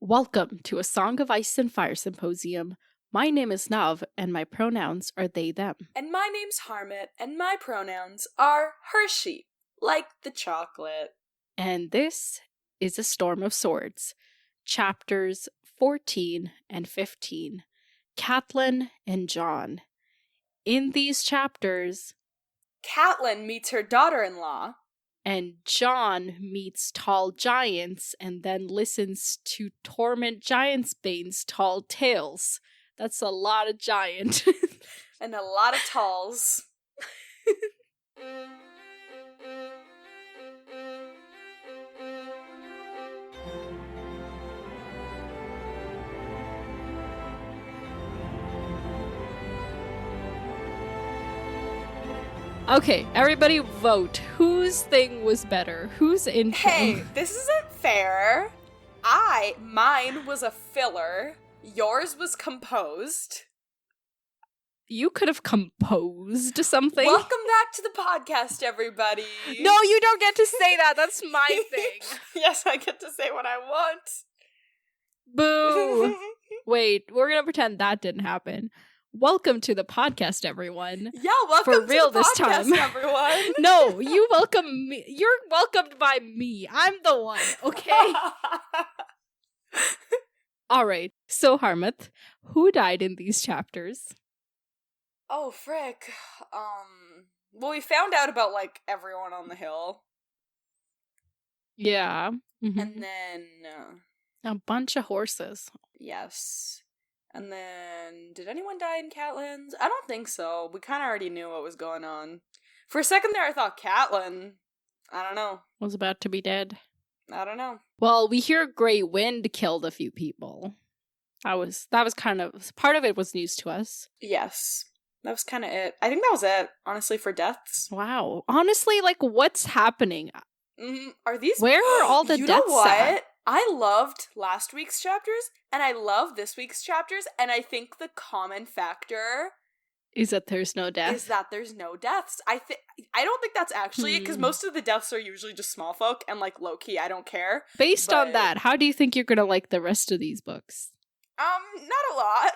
Welcome to a Song of Ice and Fire Symposium. My name is Nav, and my pronouns are they, them. And my name's Harmat, and my pronouns are Hershey, like the chocolate. And this is A Storm of Swords, chapters 14 and 15, Catelyn and Jon. In these chapters, Catelyn meets her daughter-in-law, and Jon meets tall giants and then listens to Torment Giantsbane's tall tales. That's a lot of giant. and a lot of talls. Okay, everybody vote. Whose thing was better? Whose intro? Hey, this isn't fair. Mine was a filler. Yours was composed. You could have composed something. Welcome back to the podcast, everybody. No, you don't get to say that. That's my thing. Yes, I get to say what I want. Boo. Wait, we're going to pretend that didn't happen. Welcome to the podcast, everyone. Yeah, welcome For real to the this podcast, time. everyone. No, you welcome me. You're welcomed by me. I'm the one, okay? All right. So, Harmat, who died in these chapters? Oh, frick. Well, we found out about, everyone on the hill. Yeah. Mm-hmm. And then... a bunch of horses. Yes. And then, did anyone die in Catelyn's? I don't think so. We kind of already knew what was going on. For a second there, I thought Catelyn. I don't know. Was about to be dead. I don't know. Well, we hear Great Wind killed a few people. That was kind of, part of it was news to us. Yes. That was kind of it. I think that was it, honestly, for deaths. Wow. Honestly, what's happening? Are these... Where are all the you deaths know what? at? I loved last week's chapters, and I love this week's chapters, and I think the common factor is that there's no death. Is that there's no deaths. I don't think that's actually it, because most of the deaths are usually just small folk, and low-key, I don't care. Based on that, how do you think you're gonna like the rest of these books? Not a lot.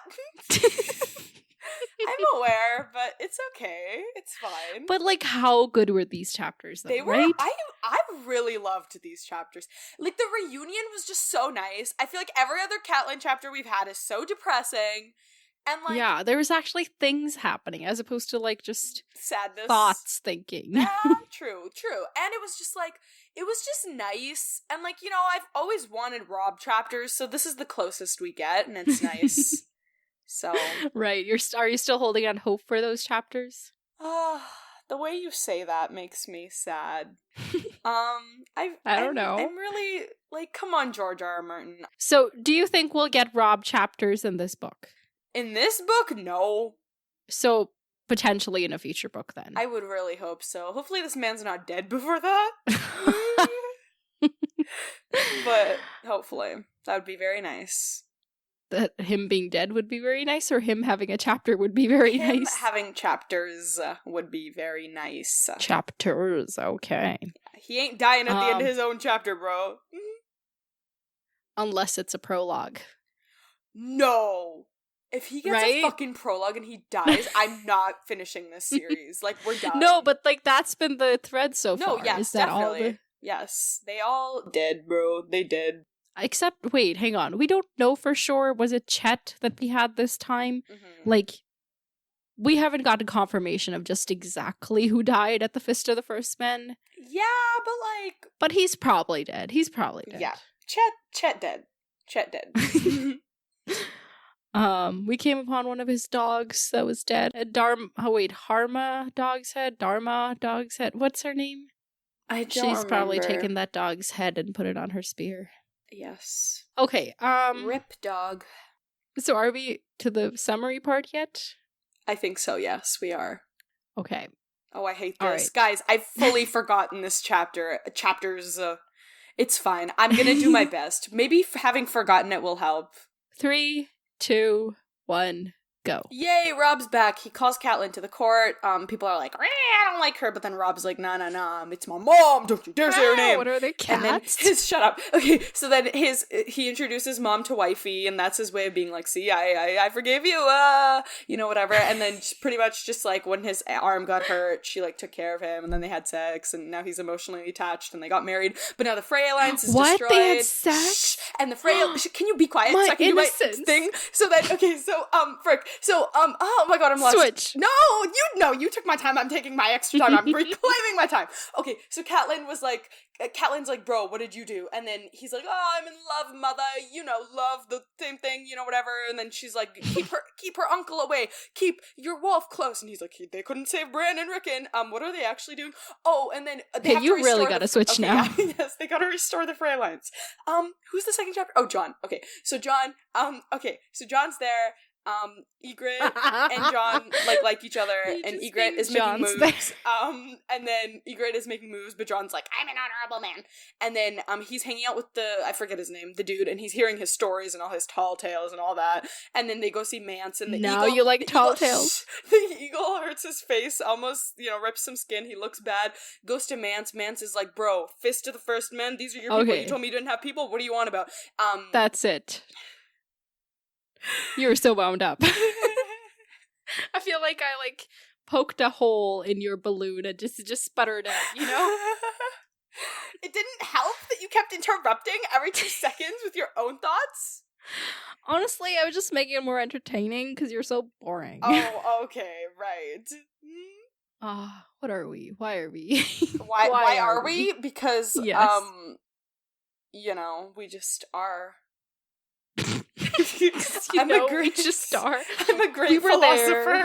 I'm aware, but it's okay. It's fine. But how good were these chapters though, They were, right? I really loved these chapters. The reunion was just so nice. I feel like every other Catelyn chapter we've had is so depressing. And yeah, there was actually things happening as opposed to just sadness, thoughts thinking. Yeah, true. And it was just nice. And I've always wanted Rob chapters, so this is the closest we get, and it's nice. So right, are you still holding on hope for those chapters? The way you say that makes me sad. I don't know. I'm really come on, George R. R. Martin. So, do you think we'll get Rob chapters in this book? In this book, no. So, potentially in a future book then. I would really hope so. Hopefully this man's not dead before that. But hopefully. That would be very nice. That him being dead would be very nice, or him having a chapter would be very him nice? Having chapters would be very nice. Chapters, okay. He ain't dying at the end of his own chapter, bro. Unless it's a prologue. No! If he gets a fucking prologue and he dies, I'm not finishing this series. We're done. No, but that's been the thread so far. No, yes, is that definitely. all Yes, they all did, bro. They did. Except, wait, hang on. We don't know for sure. Was it Chet that we had this time? Mm-hmm. We haven't gotten confirmation of just exactly who died at the Fist of the First Men. Yeah, but But he's probably dead. Yeah, Chet dead. Chet dead. We came upon one of his dogs that was dead. Harma dog's head? Dharma dog's head? What's her name? I don't She's probably remember. taken that dog's head and put it on her spear. Yes. Okay, Rip dog. So are we to the summary part yet? I think so, yes, we are. Okay. Oh, I hate this. All right. Guys, I've fully forgotten this chapters, it's fine. I'm gonna do my best. Maybe having forgotten it will help. 3, 2, 1, Go. Yay, Rob's back. He calls Catelyn to the court. People are like, I don't like her. But then Rob's like, nah, it's my mom. Don't you dare say her name. What are they, cats? And then shut up. Okay, so then he introduces mom to wifey, and that's his way of being like, see, I forgave you, whatever. And then pretty much just like when his arm got hurt, she like took care of him, and then they had sex, and now he's emotionally attached, and they got married. But now the Frey alliance is destroyed. They had sex? And the Frey, can you be quiet so I can do my thing? So then, okay, so, frick. So, oh my god, I'm lost. Switch. No, you took my time. I'm taking my extra time. I'm reclaiming my time. Okay, so Catelyn's like, bro, what did you do? And then he's like, oh, I'm in love, mother. Love, the same thing, whatever. And then she's like, keep her uncle away. Keep your wolf close. And he's like, they couldn't save Bran and Rickon. What are they actually doing? Oh, and then they have to restore really gotta switch now. Yeah, yes, they gotta restore the Frey alliance. Who's the second chapter? Oh, Jon. Okay, so Jon. So Jon's there. Ygritte and Jon like each other, and Ygritte is making moves. And then Ygritte is making moves, but Jon's like, I'm an honorable man. And then he's hanging out with I forget his name, the dude, and he's hearing his stories and all his tall tales and all that. And then they go see Mance, and you like tall tales. The eagle hurts his face, almost rips some skin. He looks bad. Goes to Mance. Mance is like, bro, fist to the first men. These are your people. You told me you didn't have people. What do you want about? That's it. You were so wound up. I feel like I poked a hole in your balloon and just sputtered it, It didn't help that you kept interrupting every 2 seconds with your own thoughts? Honestly, I was just making it more entertaining because you're so boring. Oh, okay, right. What are we? Why are we? Why are we? Because, yes. We just are. I'm a great philosopher.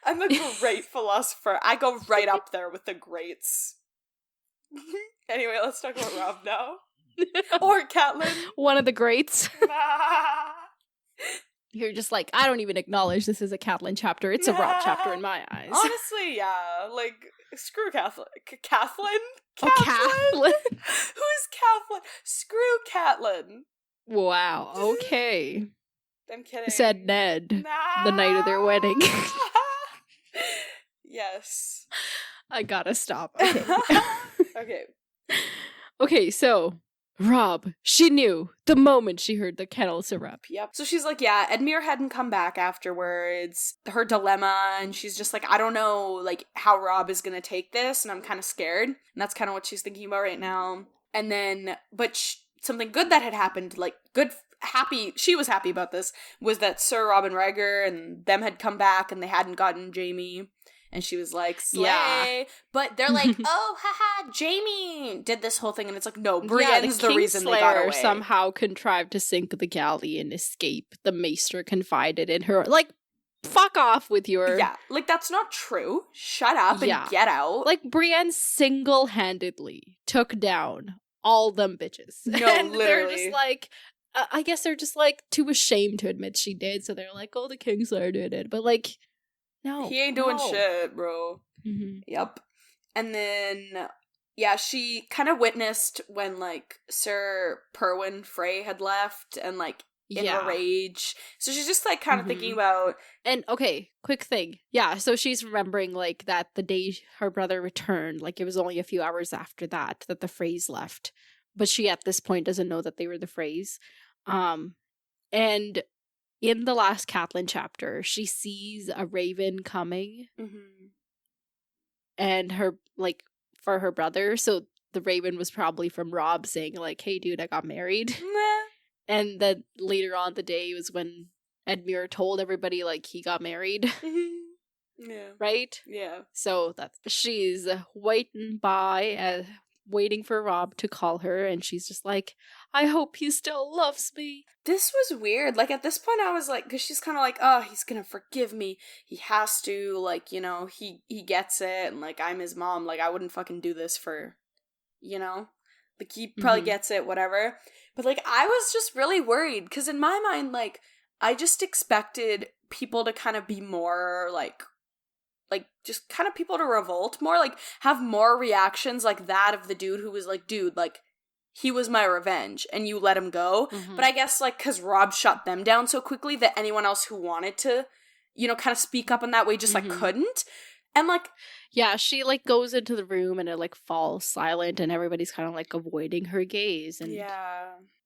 I'm a great philosopher. I go right up there with the greats. Anyway, let's talk about Rob now. Or Catelyn. One of the greats. You're just like, I don't even acknowledge this is a Catelyn chapter. It's a Rob chapter in my eyes. Honestly, yeah. Screw Catelyn. Catelyn? Oh, Catelyn? Who's Catelyn? Screw Catelyn. Wow, okay. I'm kidding. Said Ned the night of their wedding. Yes. I gotta stop. Okay. Okay. Okay, so Rob, she knew the moment she heard the kettles erupt. Yep. So she's like, yeah, Edmure hadn't come back afterwards. Her dilemma, and she's just like, I don't know, how Rob is gonna take this, and I'm kind of scared. And that's kind of what she's thinking about right now. And then, something good that had happened, she was happy about this, was that Sir Robin Rhaegar and them had come back and they hadn't gotten Jaime, and she was like, slay. Yeah. But they're like, oh, haha, Jaime did this whole thing, and it's like, no, Brienne's the reason they got away. Somehow contrived to sink the galley and escape. The maester confided in her. Fuck off with your... Yeah, that's not true. Shut up and get out. Brienne single-handedly took down all them bitches. No, and literally. They're just I guess they're just too ashamed to admit she did, so they're like, oh, the Kingslayer did it. But no. He ain't doing shit, bro. Mm-hmm. Yep. And then, yeah, she kind of witnessed when, Sir Perwyn Frey had left and, in a rage. So she's just, kind of thinking about... And, okay, quick thing. Yeah, so she's remembering, that the day her brother returned, it was only a few hours after that the Freys left. But she, at this point, doesn't know that they were the Freys. And in the last Catelyn chapter, she sees a raven coming. Mm-hmm. And her, for her brother. So the raven was probably from Rob saying, hey, dude, I got married. And then later on the day was when Edmure told everybody, he got married. Yeah. Right? Yeah. So she's waiting for Rob to call her, and she's just like, I hope he still loves me. This was weird. At this point I was because she's kind of oh, he's gonna forgive me. He has to, he gets it, and, I'm his mom. I wouldn't fucking do this for, he probably gets it, whatever. But, I was just really worried, because in my mind, I just expected people to kind of be more, just kind of people to revolt more, have more reactions like that of the dude who was dude, he was my revenge, and you let him go. Mm-hmm. But I guess, because Rob shut them down so quickly that anyone else who wanted to you know, kind of speak up in that way, just like couldn't. And like, yeah, she like goes into the room and it like falls silent and everybody's kind of like avoiding her gaze. And,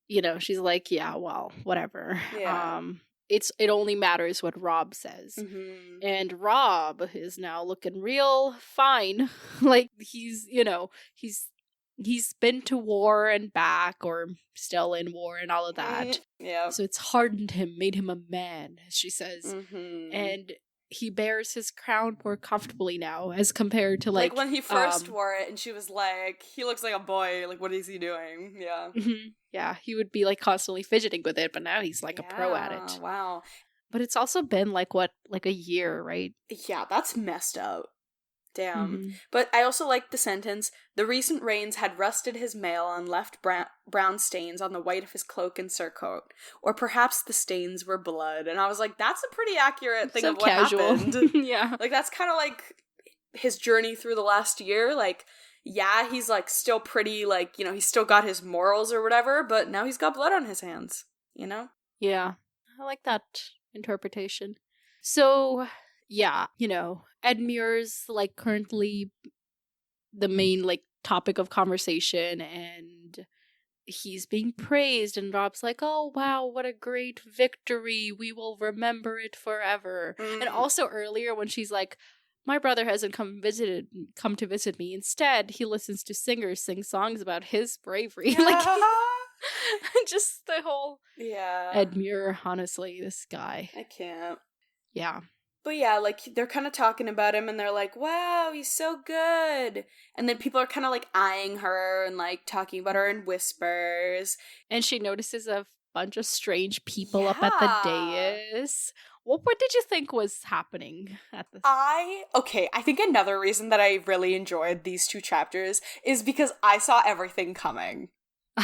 you know, she's like, yeah, well, whatever. Yeah. It only matters what Rob says. And Rob is now looking real fine. Like he's, you know, he's been to war and back, or still in war and all of that. Yeah. So it's hardened him, made him a man, as she says. And he bears his crown more comfortably now, as compared to like when he first wore it, and she was like, "He looks like a boy. Like, what is he doing?" Yeah, yeah, he would be like constantly fidgeting with it, but now he's like a pro at it. Wow. But it's also been like a year, right? Yeah, that's messed up. Damn. But I also like the sentence, "The recent rains had rusted his mail and left brown stains on the white of his cloak and surcoat. Or perhaps the stains were blood." And I was like, that's a pretty accurate thing So of what casual. happened. Yeah. Like, that's kind of like his journey through the last year. Like, yeah, he's like still pretty, like, you know, he's still got his morals or whatever, but now he's got blood on his hands, you know? Yeah. I like that interpretation. So, yeah, you know, Edmure's like currently the main like topic of conversation, and he's being praised, and Rob's like, "Oh wow, what a great victory. We will remember it forever." And also earlier when she's like, "My brother hasn't come to visit me. Instead, he listens to singers sing songs about his bravery." Like just the whole Edmure, honestly, this guy. I can't. Yeah. But yeah, like, they're kind of talking about him, and they're like, "Wow, he's so good." And then people are kind of, like, eyeing her and, like, talking about her in whispers. And she notices a bunch of strange people up at the dais. What did you think was happening at this? I think another reason that I really enjoyed these two chapters is because I saw everything coming.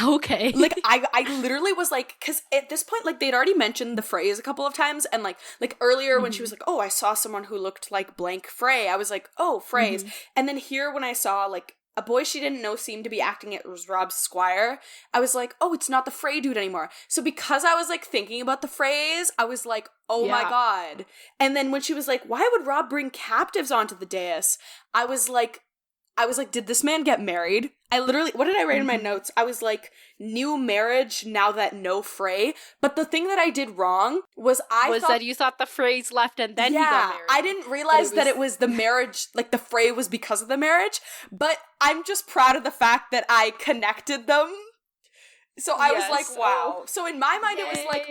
Okay. Like, I literally was like, because at this point, like, they'd already mentioned the phrase a couple of times, and like earlier when she was like, "Oh, I saw someone who looked like blank Frey," I was like, "Oh, phrase." And then here when I saw, like, a boy she didn't know seemed to be acting it was Rob's squire, I was like, "Oh, it's not the Frey dude anymore." So because I was, like, thinking about the phrase, I was like, "Oh my god." And then when she was like, "Why would Rob bring captives onto the dais?" I was like, did this man get married? I literally, what did I write in my notes? I was like, new marriage now that no Frey. But the thing that I did wrong was that you thought the phrase left and then he got married. I didn't realize that it was the marriage, like the Frey was because of the marriage. But I'm just proud of the fact that I connected them. So I was like, wow. So in my mind, it was like,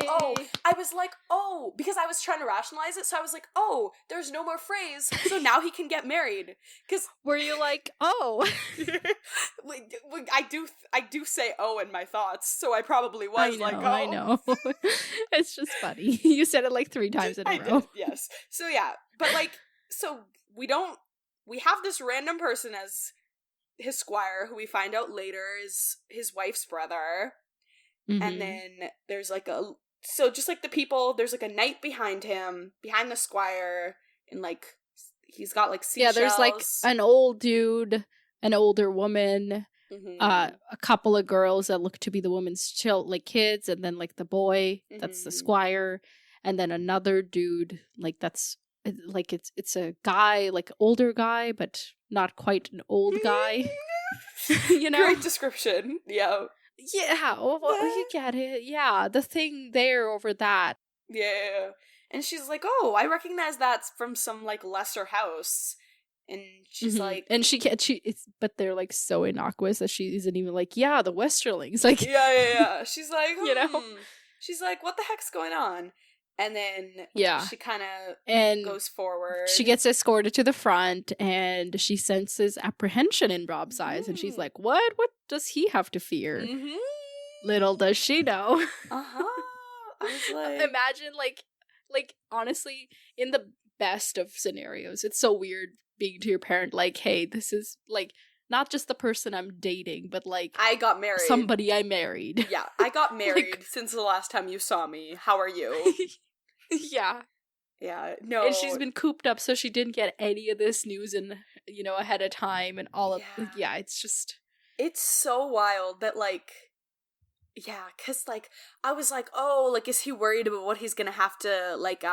because I was trying to rationalize it. So I was like, oh, there's no more phrase. So now he can get married. Because were you like, oh? I do say oh in my thoughts. So I probably was like, oh. I know. It's just funny. You said it like 3 times in a row. Did, yes. So yeah. But like, so we have this random person as his squire, who we find out later is his wife's brother. And then there's like just like the people, there's like a knight behind him, behind the squire, and like he's got like seashells. Yeah, there's like an old dude, an older woman, a couple of girls that look to be the woman's kids, and then like the boy that's the squire, and then another dude like that's like it's a guy, like older guy, but not quite an old guy. You know, great description. Yeah, well, you get it. Yeah, the thing there over that. Yeah, and she's like, "Oh, I recognize that's from some like lesser house." And she's like, and but they're like so innocuous that she isn't even like, "Yeah, the Westerlings." Like, yeah. She's like, you know, she's like, "What the heck's going on?" And then she kind of goes forward. She gets escorted to the front, and she senses apprehension in Rob's eyes, and she's like, "What? What does he have to fear?" Little does she know. I was like, imagine like honestly, in the best of scenarios, it's so weird being to your parent like, "Hey, this is like not just the person I'm dating, but like I got married. Somebody I married." Yeah, I got married since the last time you saw me. How are you? Yeah. Yeah, no. And she's been cooped up, so she didn't get any of this news ahead of time, and all of it's just, it's so wild that like, yeah, because like I was like, oh, like, is he worried about what he's gonna have to like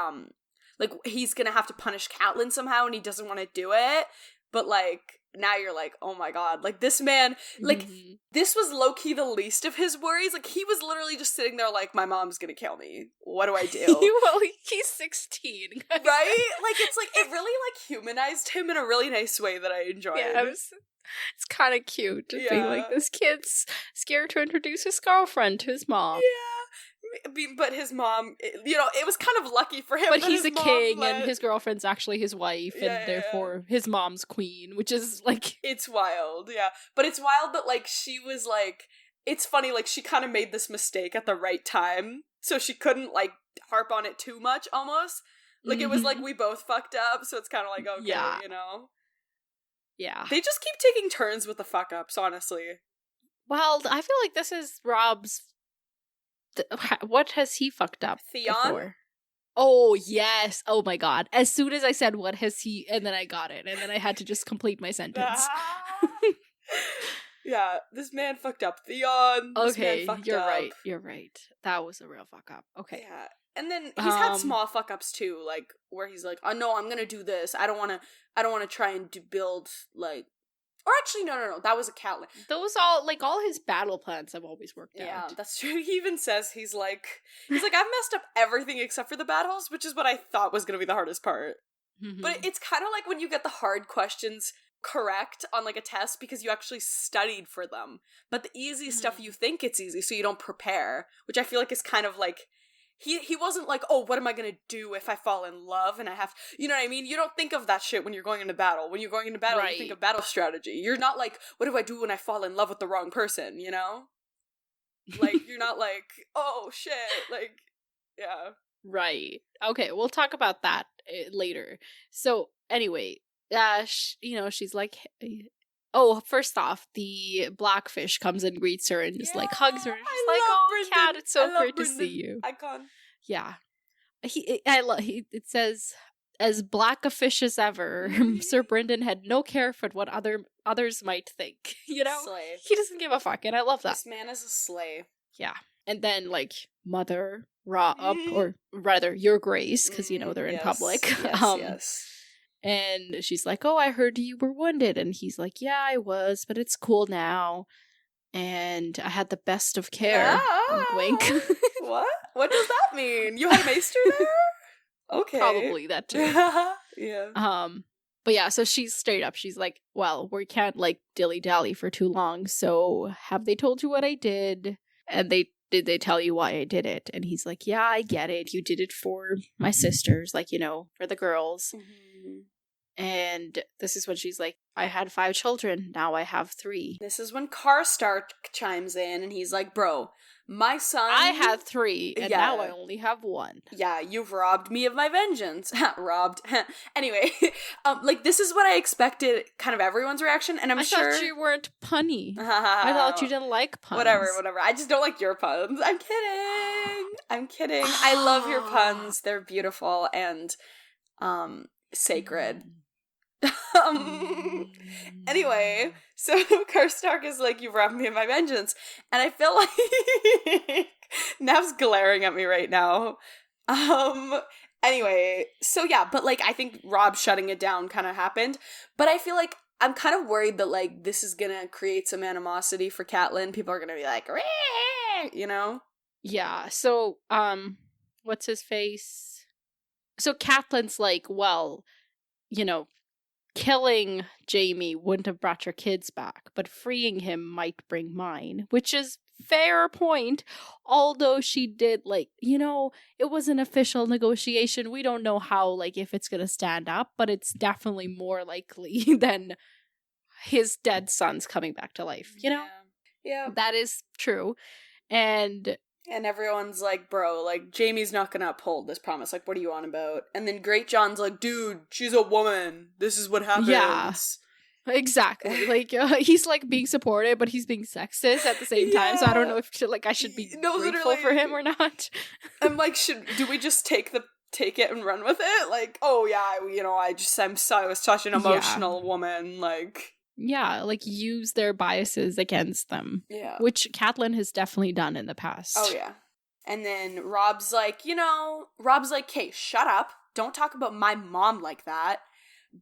like, he's gonna have to punish Catelyn somehow, and he doesn't want to do it. But, like, now you're like, oh my god, like, this man, like, this was low-key the least of his worries. Like, he was literally just sitting there like, my mom's gonna kill me. What do I do? Well, he's 16. Right? Like, it's like, it really, like, humanized him in a really nice way that I enjoyed. Yeah, it's kind of cute to be like, this kid's scared to introduce his girlfriend to his mom. Yeah. But his mom, you know, it was kind of lucky for him. But he's a king, and his girlfriend's actually his wife, and therefore his mom's queen, which is, like... It's wild, yeah. But it's wild that, like, she was, like... It's funny, like, she kind of made this mistake at the right time, so she couldn't, like, harp on it too much, almost. Like, it was like, we both fucked up, so it's kind of like, okay, you know? Yeah. They just keep taking turns with the fuck-ups, honestly. Well, I feel like this is Rob's... what has he fucked up Theon? Before? Oh, yes. Oh my god. As soon as I said, what has he... And then I got it. And then I had to just complete my sentence. Yeah, this man fucked up. Theon. Okay, right. You're right. That was a real fuck up. Okay. Yeah. And then he's had small fuck ups too, like, where he's like, oh no, I'm gonna do this. I don't wanna try and build, like... Or actually, no. That was a Catelyn. Those all his battle plans have always worked out. Yeah, that's true. He even says, he's like, I've messed up everything except for the battles, which is what I thought was going to be the hardest part. But it's kind of like when you get the hard questions correct on, like, a test because you actually studied for them. But the easy stuff, you think it's easy, so you don't prepare, which I feel like is kind of like... He wasn't like, oh, what am I gonna do if I fall in love and I have... You know what I mean? You don't think of that shit when you're going into battle. When you're going into battle, you think of battle strategy. You're not like, what do I do when I fall in love with the wrong person, you know? Like, you're not like, oh, shit, like, yeah. Right. Okay, we'll talk about that later. So, anyway, she's like... Oh, first off, the blackfish comes and greets her and just, like, hugs her. And she's like, oh, Brendan. Cat, it's so great to see you. Icon. Yeah. It says, as black a fish as ever, Sir Brendan had no care for what others might think. You know? Slay. He doesn't give a fuck, and I love that. This man is a slay. Yeah. And then, like, Mother Rob, or rather, Your Grace, because, you know, they're in public. Yes. And she's like, oh, I heard you were wounded. And he's like, yeah, I was, but it's cool now. And I had the best of care. Wink, wink. What? What does that mean? You had a maester there? Okay. Probably that too. Yeah. But yeah, so she's straight up. She's like, well, we can't, like, dilly-dally for too long. So have they told you what I did? And did they tell you why I did it? And he's like, yeah, I get it. You did it for my sisters, like, you know, for the girls. And this is when she's like, I had 5 children, now I have 3. This is when Karstark chimes in, and he's like, bro, my son... I had 3, and now I only have 1. Yeah, you've robbed me of my vengeance. Robbed. Anyway, like, this is what I expected, kind of everyone's reaction, and I thought you weren't punny. I thought you didn't like puns. Whatever. I just don't like your puns. I'm kidding. I love your puns. They're beautiful and, sacred. Anyway, so Karstark is like, you've robbed me of my vengeance, and I feel like Nav's glaring at me right now. Anyway, so yeah, but, like, I think Rob shutting it down kind of happened, but I feel like I'm kind of worried that, like, this is gonna create some animosity for Catelyn. People are gonna be like, you know? Yeah, so, what's his face? So Catelyn's like, well, you know, killing Jaime wouldn't have brought your kids back, but freeing him might bring mine, which is fair point. Although she did, like, you know, it was an official negotiation. We don't know how, like, if it's gonna stand up, but it's definitely more likely than his dead sons coming back to life, you know? Yeah. That is true. And everyone's like, bro, like, Jaime's not gonna uphold this promise. Like, what are you on about? And then Great John's like, dude, she's a woman. This is what happens. Yeah, exactly. Like, he's, like, being supportive, but he's being sexist at the same time. So I don't know if, like, I should be grateful for him or not. I'm like, do we just take it and run with it? Like, oh yeah, you know, I was such an emotional woman, like... Yeah, like, use their biases against them. Yeah. Which Catelyn has definitely done in the past. Oh, yeah. And then Rob's like, hey, shut up. don't talk about my mom like that.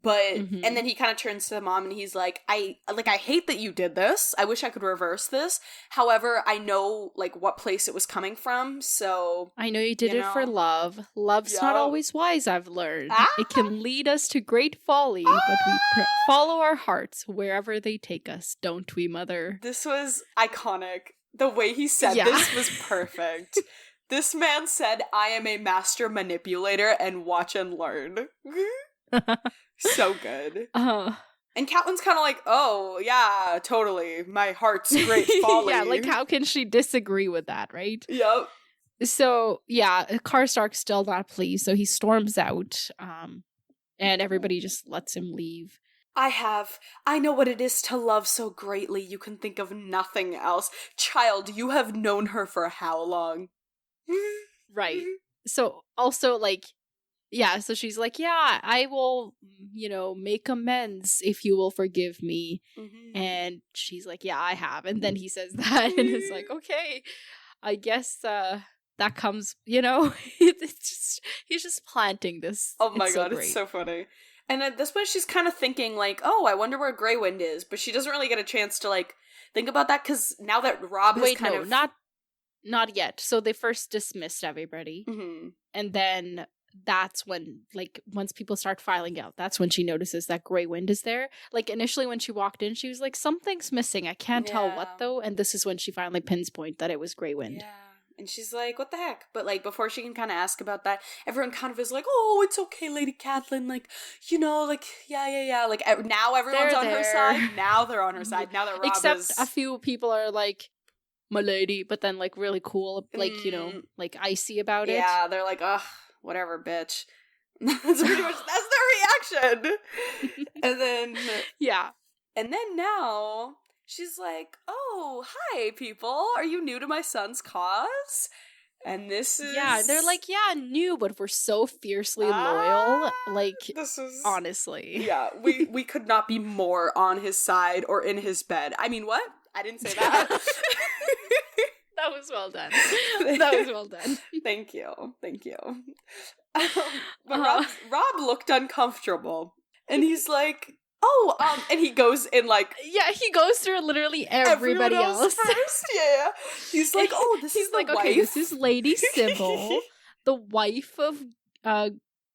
But, Mhm. and then he kind of turns to the mom and he's like, I hate that you did this. I wish I could reverse this. However, I know, like, what place it was coming from, so... I know you did it for love. Love's not Yup. always wise, I've learned. Ah! It can lead us to great folly, but we follow our hearts wherever they take us, don't we, mother? This was iconic. The way he said this was perfect. This man said, I am a master manipulator and watch and learn. So good. And Catelyn's kind of like, oh, yeah, totally. My heart's great folly. Yeah, like, how can she disagree with that, right? Yep. So, yeah, Karstark's still not pleased, so he storms out, and everybody just lets him leave. I know what it is to love so greatly you can think of nothing else. Child, you have known her for how long? Right. So, also, like, yeah, so she's like, yeah, I will, make amends if you will forgive me. Mm-hmm. And she's like, yeah, I have. And then he says that, and it's like, okay, I guess that comes, he's just planting this. Oh my god, great. It's so funny. And at this point, she's kind of thinking, like, oh, I wonder where Grey Wind is. But she doesn't really get a chance to, like, think about that, because now that Robb has not yet. So they first dismissed everybody. Mm-hmm. And then that's when, like, once people start filing out, that's when she notices that Grey Wind is there. Like, initially when she walked in, she was like, something's missing. I can't tell what, though. And this is when she finally pinpointed that it was Grey Wind. Yeah. And she's like, what the heck? But, like, before she can kind of ask about that, everyone kind of is like, oh, it's okay, Lady Catelyn. Like, like, yeah. Like, now everyone's on her side. Now they're on her side. Now that Robb Except a few people are like, my lady, but then, like, really cool, like, like, icy about it. Yeah, they're like, ugh, whatever, bitch. That's pretty much, that's their reaction. And then... Yeah. And then now... She's like, oh, hi, people. Are you new to my son's cause? And this is... Yeah, they're like, yeah, new, but we're so fiercely loyal. Like, this is... honestly. Yeah, we could not be more on his side or in his bed. I mean, what? I didn't say that. That was well done. That was well done. Thank you. But Robb looked uncomfortable. And he's like... Oh, and he goes in, like... Yeah, he goes through literally everybody else. First, yeah. He's like, oh, this is the wife. Okay, this is Lady Sybil, the wife of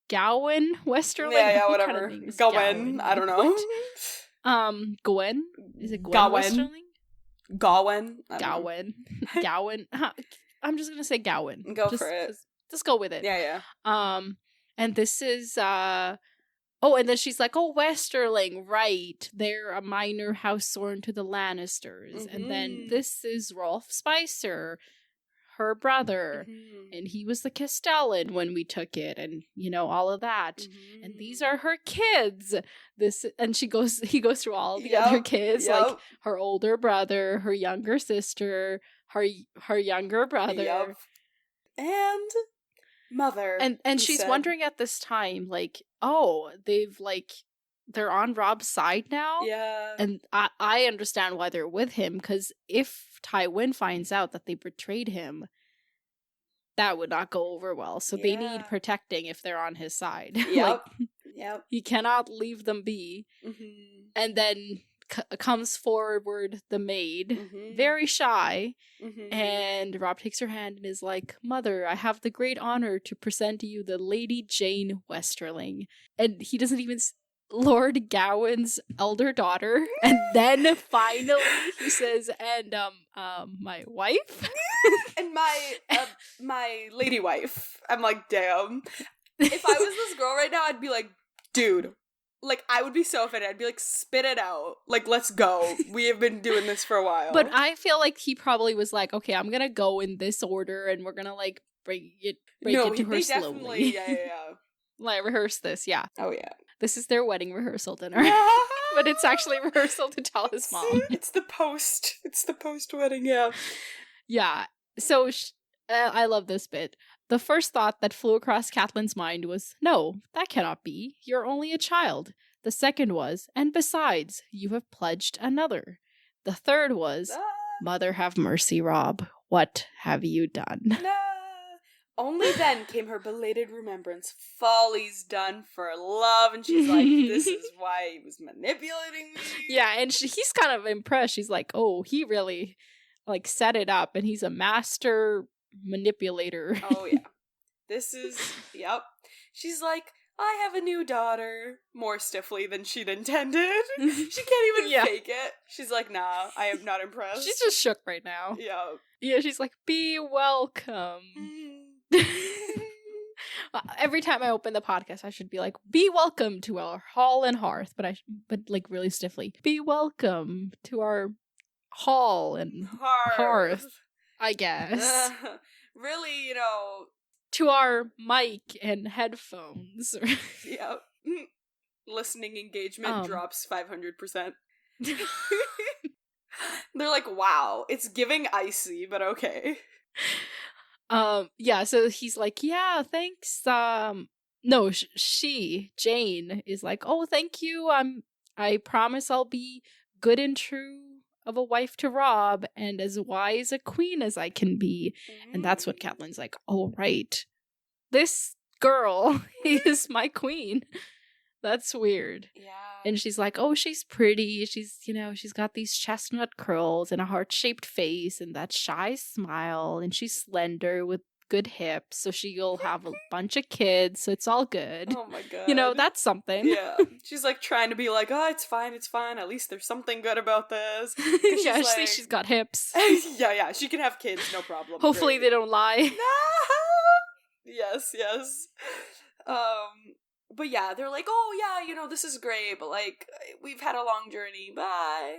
Gawain Westerling. Yeah, whatever. Gawain, I don't know. Gwen? Is it Gwen Gawain. Westerling? Gawain. Gawain. I'm just gonna say Gawain. Go for it. Just go with it. Yeah. And this is oh, and then she's like, oh, Westerling, right. They're a minor house sworn to the Lannisters. Mm-hmm. And then this is Rolf Spicer, her brother. Mm-hmm. And he was the Castellan when we took it. And, all of that. Mm-hmm. And these are her kids. And he goes through all the other kids. Like her older brother, her younger sister, her younger brother. Yep. And... mother. And she's wondering at this time, like, oh, they're on Robb's side now? Yeah. And I understand why they're with him, because if Tywin finds out that they betrayed him, that would not go over well. So they need protecting if they're on his side. Yep. Yep. He cannot leave them be. Mm-hmm. And then comes forward the maid, very shy, and Robb takes her hand and is like, Mother, I have the great honor to present to you the Lady Jane Westerling. And he doesn't even... Lord Gawain's elder daughter. And then finally he says, and my wife? And my lady wife. I'm like, damn. If I was this girl right now, I'd be like, dude, like, I would be so offended. I'd be like, spit it out. Like, let's go. We have been doing this for a while. But I feel like he probably was like, okay, I'm gonna go in this order, and we're gonna, like, break it to her slowly. Yeah. Like, rehearse this, yeah. Oh, yeah. This is their wedding rehearsal dinner. But it's actually rehearsal to tell his mom. It's the post-wedding, yeah. Yeah. So, I love this bit. The first thought that flew across Catelyn's mind was, no, that cannot be. You're only a child. The second was, and besides, you have pledged another. The third was, Mother have mercy, Robb. What have you done? No. Only then came her belated remembrance. Folly's done for love, and she's like, this is why he was manipulating me. Yeah, and he's kind of impressed. She's like, oh, he really, like, set it up, and he's a master manipulator. Oh, yeah. This is, yep. She's like, I have a new daughter. More stiffly than she'd intended. She can't even fake it. She's like, nah, I am not impressed. She's just shook right now. Yeah. Yeah, she's like, be welcome. Every time I open the podcast, I should be like, be welcome to our hall and hearth. But like really stiffly, be welcome to our hall and hearth, I guess. Really, to our mic and headphones. Yep. Listening engagement drops 500%. They're like, wow, it's giving icy, but okay. Yeah, so he's like, yeah, thanks. No, Jane is like, oh, thank you. I promise I'll be good and true of a wife to Rob and as wise a queen as I can be. And that's what Catelyn's like, oh, right. This girl is my queen. That's weird. Yeah. And she's like, oh, she's pretty. She's, she's got these chestnut curls and a heart-shaped face and that shy smile. And she's slender with good hips. So she'll have a bunch of kids. So it's all good. Oh my God. That's something. Yeah. She's like trying to be like, oh, it's fine. At least there's something good about this. Yeah, she's got hips. Yeah. She can have kids. No problem. Hopefully they don't lie. No! Yes. But yeah, they're like, oh yeah, this is great, but like, we've had a long journey, bye.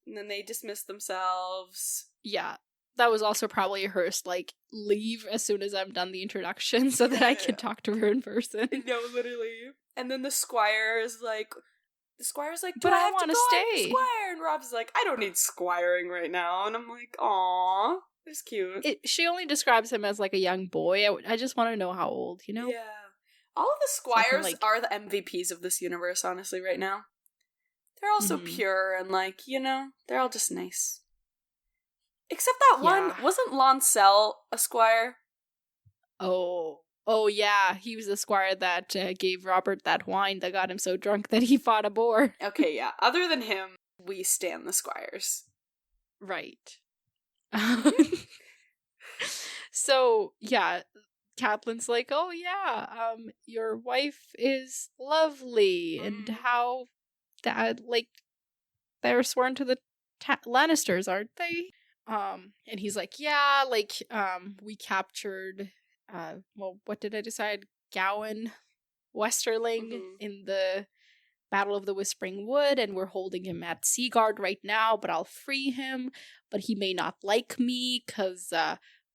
And then they dismiss themselves. Yeah, that was also probably Hearst, like, leave as soon as I'm done the introduction so that I can talk to her in person. No, literally. And then the squire's like, but I want to stay. Squire? And Rob's like, I don't need squiring right now. And I'm like, aw, it's cute. She only describes him as like a young boy. I just want to know how old, Yeah. All of the squires are the MVPs of this universe, honestly, right now. They're all so pure and, like, they're all just nice. Except that one, wasn't Lancel a squire? Oh, yeah, he was the squire that gave Robert that wine that got him so drunk that he fought a boar. Okay, yeah. Other than him, we stan the squires. Right. So, yeah, Catelyn's like, oh yeah, your wife is lovely, and how that, like, they're sworn to the Lannisters, aren't they? And he's like, yeah, like, we captured, what did I decide? Gowan Westerling in the Battle of the Whispering Wood, and we're holding him at Seaguard right now, but I'll free him, but he may not like me, because,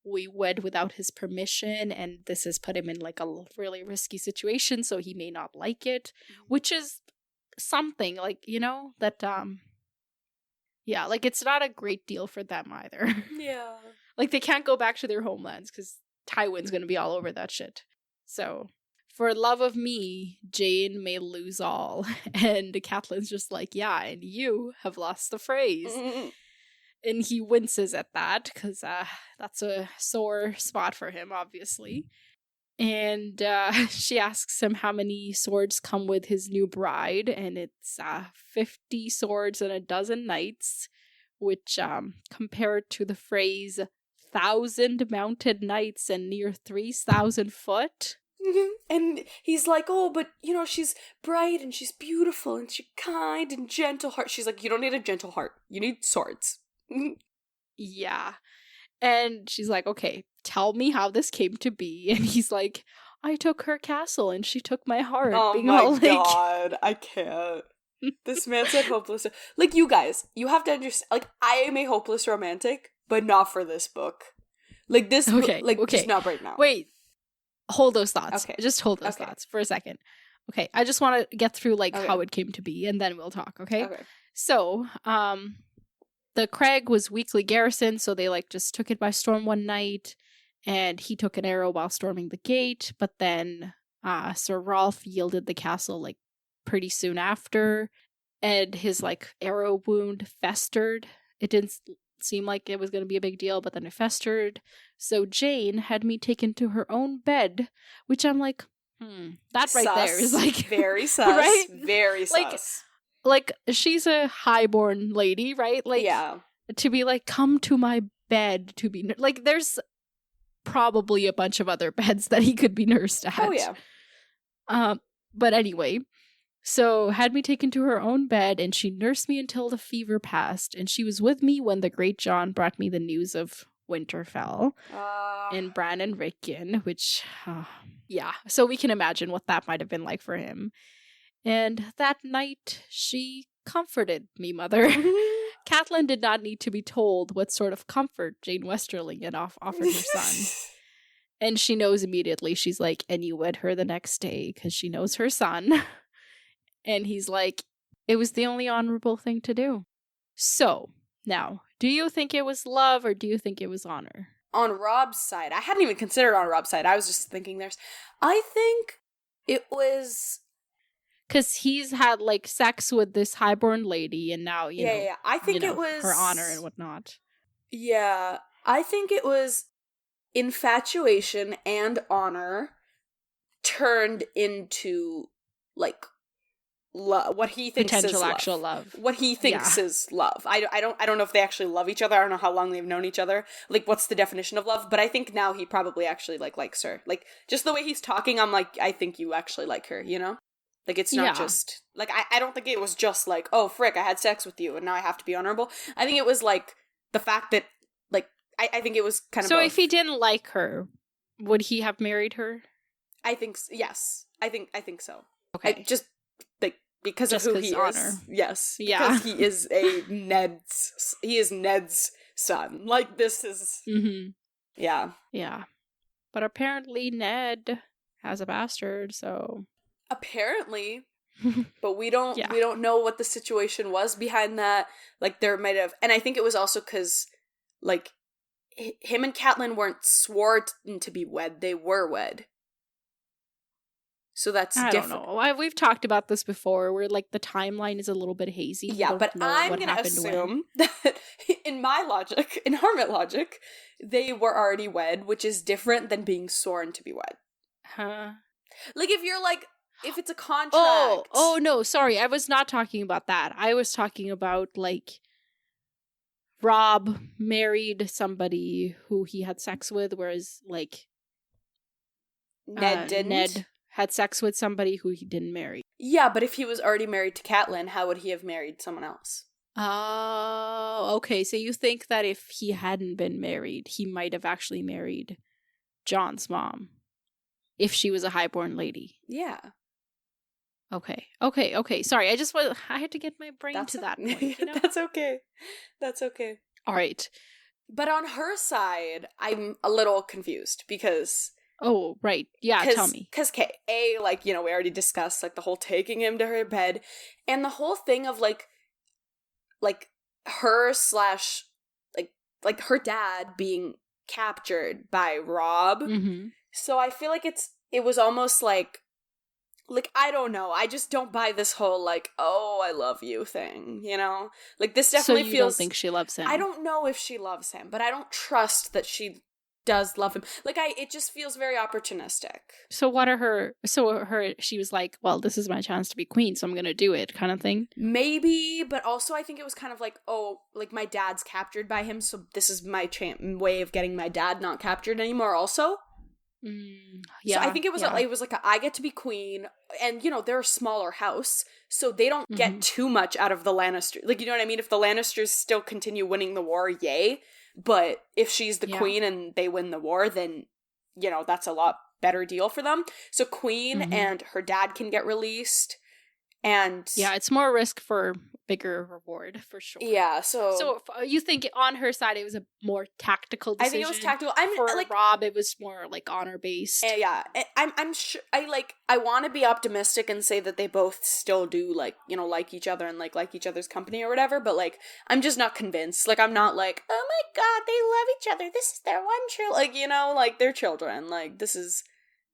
we wed without his permission, and this has put him in, like, a really risky situation, so he may not like it, which is something, like, that, yeah, like, it's not a great deal for them either. Yeah. Like, they can't go back to their homelands, because Tywin's gonna be all over that shit. So, for love of me, Jane may lose all. And Catelyn's just like, yeah, and you have lost the phrase. And he winces at that, because that's a sore spot for him, obviously. And she asks him how many swords come with his new bride, and it's 50 swords and a dozen knights, which compared to the phrase 1,000 mounted knights and near 3,000 foot. And he's like, oh, but, she's bright and she's beautiful and she's kind and gentle heart. She's like, you don't need a gentle heart. You need swords. Yeah. And she's like, okay, tell me how this came to be. And he's like, I took her castle and she took my heart. Oh my God, I can't. This man said hopeless. Like, you guys, you have to understand, like, I am a hopeless romantic, but not for this book. Like, this book, just not right now. Wait, hold those thoughts. Okay. Just hold those thoughts for a second. Okay, I just want to get through, like, how it came to be, and then we'll talk, okay? So, the Craig was weakly garrisoned, so they, like, just took it by storm one night, and he took an arrow while storming the gate, but then Sir Rolf yielded the castle, like, pretty soon after, and his, like, arrow wound festered. It didn't seem like it was going to be a big deal, but then it festered. So Jane had me taken to her own bed, which I'm like, that right sus. there is like very sus, right? very sus. Like she's a highborn lady, right? Like, yeah, to be like, come to my bed to be like, there's probably a bunch of other beds that he could be nursed at. Oh yeah. But anyway, so had me taken to her own bed, and she nursed me until the fever passed, and she was with me when the great John brought me the news of Winterfell and Bran and Rickon, which, yeah, so we can imagine what that might have been like for him. And that night, she comforted me, mother. Catelyn did not need to be told what sort of comfort Jane Westerling had offered her son. And she knows immediately. She's like, and you wed her the next day because she knows her son. And he's like, it was the only honorable thing to do. So, now, do you think it was love or do you think it was honor? On Rob's side, I hadn't even considered on Rob's side. I was just thinking I think it was... Because he's had, like, sex with this highborn lady, and now, you know, I think it was... her honor and whatnot. Yeah, I think it was infatuation and honor turned into, like, what he thinks potential is love. Actual love. What he thinks is love. I don't know if they actually love each other. I don't know how long they've known each other. Like, what's the definition of love? But I think now he probably actually, like, likes her. Like, just the way he's talking, I'm like, I think you actually like her, you know? Like, it's not just... Like, I don't think it was just like, oh, frick, I had sex with you, and now I have to be honorable. I think it was, like, the fact that, like, I think it was kind of So both. if he didn't like her, would he have married her? I think, yes. I think so. Okay. Just, like, because of who he honor. is. Yes. Yeah. Because he is he is Ned's son. Like, this is... Mm-hmm. Yeah. Yeah. But apparently Ned has a bastard, so... Apparently, but we don't know what the situation was behind that. Like, there might have, and I think it was also because, like, him and Catelyn weren't sworn to be wed; they were wed. So that's different. I don't know. We've talked about this before, where like the timeline is a little bit hazy. Yeah, but I'm gonna assume that in my logic, in Harmat logic, they were already wed, which is different than being sworn to be wed. Huh? Like, if you're like. If it's a contract. Oh no, sorry. I was not talking about that. I was talking about, like, Rob married somebody who he had sex with, whereas, like, Ned didn't. Ned had sex with somebody who he didn't marry. Yeah, but if he was already married to Catelyn, how would he have married someone else? Oh, okay. So you think that if he hadn't been married, he might have actually married John's mom, if she was a highborn lady. Yeah. Okay. Sorry, I had to get my brain to that point, you know? That's okay. All right. But on her side, I'm a little confused because... Oh, right. Yeah, tell me. Because, like, you know, we already discussed, like, the whole taking him to her bed, and the whole thing of, like her slash, like her dad being captured by Rob. Mm-hmm. So I feel like it was almost like, I don't know. I just don't buy this whole, like, oh, I love you thing, you know? Like, this definitely feels... So you feels... don't think she loves him? I don't know if she loves him, but I don't trust that she does love him. Like, it just feels very opportunistic. So she was like, well, this is my chance to be queen, so I'm gonna do it, kind of thing? Maybe, but also I think it was kind of like, oh, like, my dad's captured by him, so this is my way of getting my dad not captured anymore also. Yeah, so I think it was like I get to be queen, and, you know, they're a smaller house, so they don't get too much out of the Lannisters. Like, you know what I mean? If the Lannisters still continue winning the war, yay. But if she's the queen and they win the war, then, you know, that's a lot better deal for them. So queen and her dad can get released, and... Yeah, it's more risk for bigger reward, for sure. Yeah, so you think on her side it was a more tactical decision? I think it was tactical. For like, Rob, it was more, like, honor-based. Yeah, I'm sure... I want to be optimistic and say that they both still do, like, you know, like each other and, like each other's company or whatever, but, like, I'm just not convinced. Like, I'm not like, oh my god, they love each other, this is their one true... Like, you know, like, they're children. Like, this is...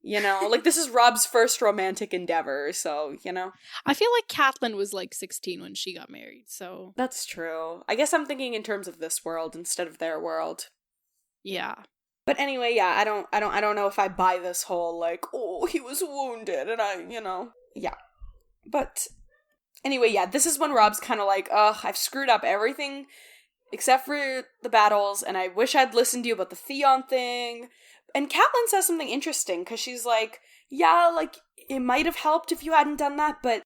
You know, like, this is Rob's first romantic endeavor, so, you know. I feel like Catelyn was like 16 when she got married, so. That's true. I guess I'm thinking in terms of this world instead of their world. Yeah. But anyway, yeah, I don't know if I buy this whole, like, oh, he was wounded, and yeah. But anyway, yeah, this is when Rob's kind of like, ugh, I've screwed up everything except for the battles, and I wish I'd listened to you about the Theon thing. And Catelyn says something interesting, because she's like, yeah, like, it might have helped if you hadn't done that, but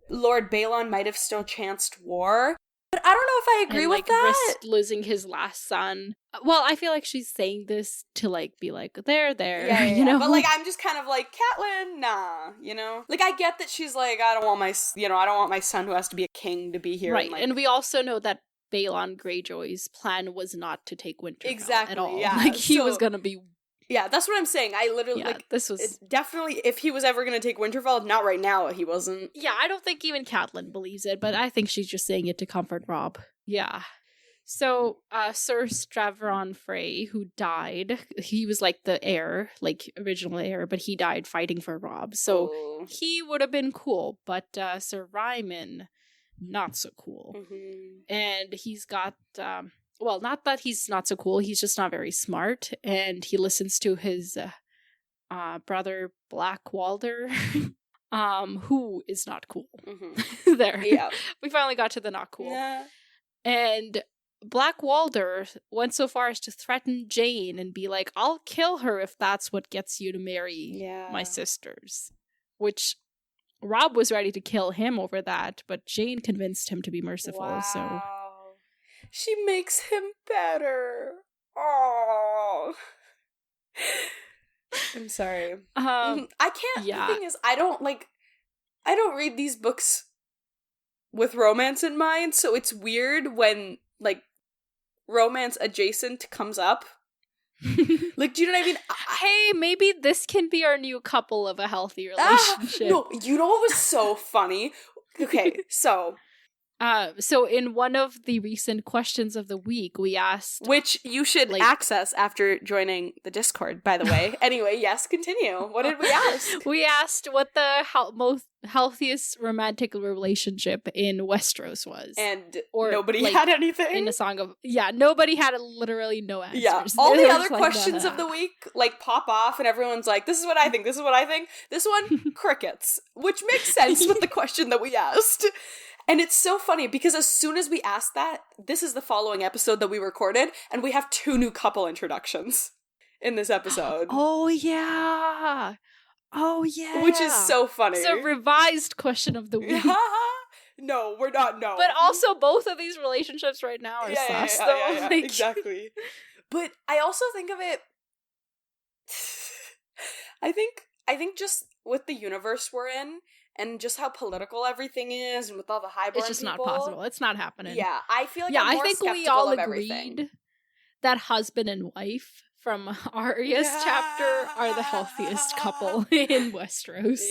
Lord Balon might have still chanced war. But I don't know if I agree with that. Risked losing his last son. Well, I feel like she's saying this to, like, be like, there, yeah, you know? But, like, I'm just kind of like, Catelyn, nah, you know? Like, I get that she's like, I don't want my son who has to be a king to be here. Right, and we also know that Balon Greyjoy's plan was not to take Winterfell at all. Yeah. Like, he was gonna be... Yeah, that's what I'm saying. I literally, this was... Definitely, if he was ever gonna take Winterfell, not right now, he wasn't. Yeah, I don't think even Catelyn believes it, but I think she's just saying it to comfort Rob. Yeah. So, Sir Stravron Frey, who died, he was like the heir, like original heir, but he died fighting for Rob. So he would have been cool, but Sir Ryman, not so cool. Mm-hmm. And he's got, well, not that he's not so cool, he's just not very smart, and he listens to his brother Black Walder, who is not cool. Mm-hmm. There. Yeah. We finally got to the not cool. Nah. And Black Walder went so far as to threaten Jane and be like, I'll kill her if that's what gets you to marry my sisters. Which Rob was ready to kill him over that, but Jane convinced him to be merciful. Wow. So she makes him better. Oh. I'm sorry. I can't. Yeah. The thing is, I don't read these books with romance in mind, so it's weird when, like, romance adjacent comes up. Like, do you know what I mean? Hey, maybe this can be our new couple of a healthy relationship. No, you know what was so funny? Okay, so in one of the recent questions of the week, we asked... Which you should access after joining the Discord, by the way. Anyway, yes, continue. What did we ask? We asked what the most healthiest romantic relationship in Westeros was. And nobody had anything? In a Song of... Yeah, nobody had literally no answers. Yeah, all the other questions of the week, like, pop off and everyone's like, this is what I think, this is what I think. This one, crickets. Which makes sense with the question that we asked. And it's so funny because as soon as we asked that, this is the following episode that we recorded, and we have 2 new couple introductions in this episode. Oh, yeah. Which is so funny. It's a revised question of the week. No, we're not, no. But also, both of these relationships right now are sus, though. Yeah, like... Exactly. But I also think of it... I think just with the universe we're in, and just how political everything is, and with all the highborn it's just people, not possible. It's not happening. Yeah, I feel like I'm more I think we all agreed that husband and wife from Arya's chapter are the healthiest couple in Westeros.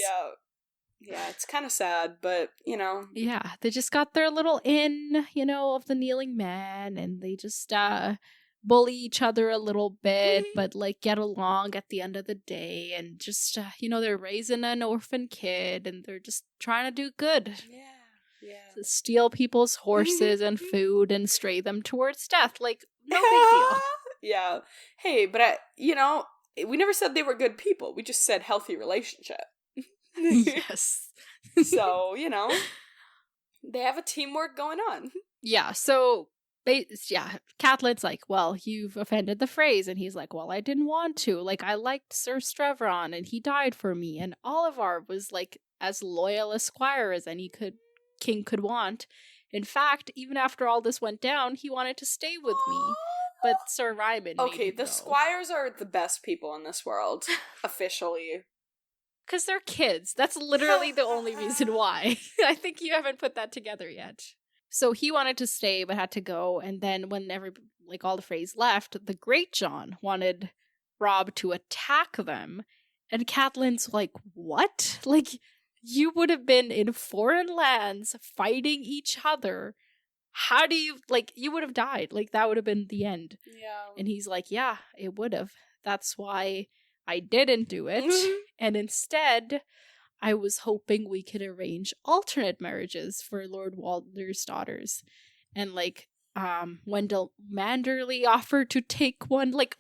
Yeah, it's kind of sad, but, you know. Yeah, they just got their little inn, you know, of the kneeling man, and they just bully each other a little bit, but, like, get along at the end of the day, and just, you know, they're raising an orphan kid, and they're just trying to do good. Yeah. To steal people's horses and food and stray them towards death. Like, no big deal. Yeah. Hey, but, you know, we never said they were good people. We just said healthy relationship. Yes. So, you know, they have a teamwork going on. Yeah, so... Catelyn's like, well, you've offended the Freys, and he's like, well, I didn't want to. Like, I liked Sir Stravron, and he died for me, and Oliver was, like, as loyal a squire as any king could want. In fact, even after all this went down, he wanted to stay with me, but Sir Ryman Okay, the squires are the best people in this world, officially. Because they're kids. That's literally the only reason why. I think you haven't put that together yet. So he wanted to stay, but had to go. And then when all the Freys left, the Great John wanted Rob to attack them. And Catelyn's like, what? Like, you would have been in foreign lands fighting each other. How do you, you would have died. Like, that would have been the end. Yeah. And he's like, yeah, it would have. That's why I didn't do it. And instead, I was hoping we could arrange alternate marriages for Lord Walder's daughters. And like, Wendell Manderley offered to take one. Like,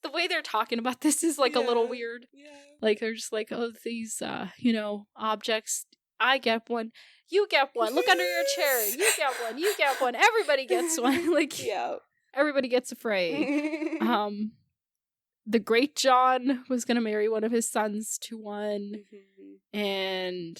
the way they're talking about this is like a little weird. Yeah. Like, they're just like, oh, these, objects. I get one. You get one. Look under your chair. You get one. You get one. Everybody gets one. Like, yeah. Everybody gets a fray. The Great John was going to marry one of his sons to one. And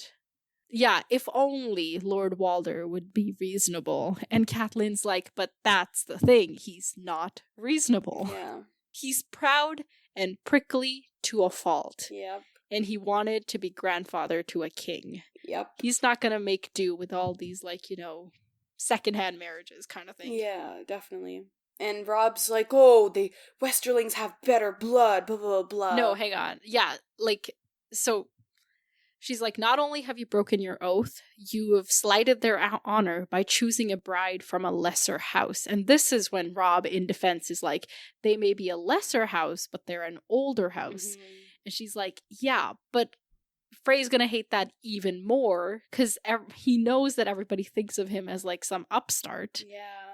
yeah, if only Lord Walder would be reasonable. And Catelyn's like, but that's the thing. He's not reasonable. Yeah. He's proud and prickly to a fault. Yep. And he wanted to be grandfather to a king. Yep. He's not going to make do with all these, like, secondhand marriages kind of thing. Yeah, definitely. And Rob's like, oh, the Westerlings have better blood, blah, blah, blah. No, hang on. Yeah, like, so she's like, not only have you broken your oath, you have slighted their honor by choosing a bride from a lesser house. And this is when Rob, in defense, is like, they may be a lesser house, but they're an older house. And she's like, yeah, but Frey's gonna hate that even more, because he knows that everybody thinks of him as, like, some upstart. Yeah.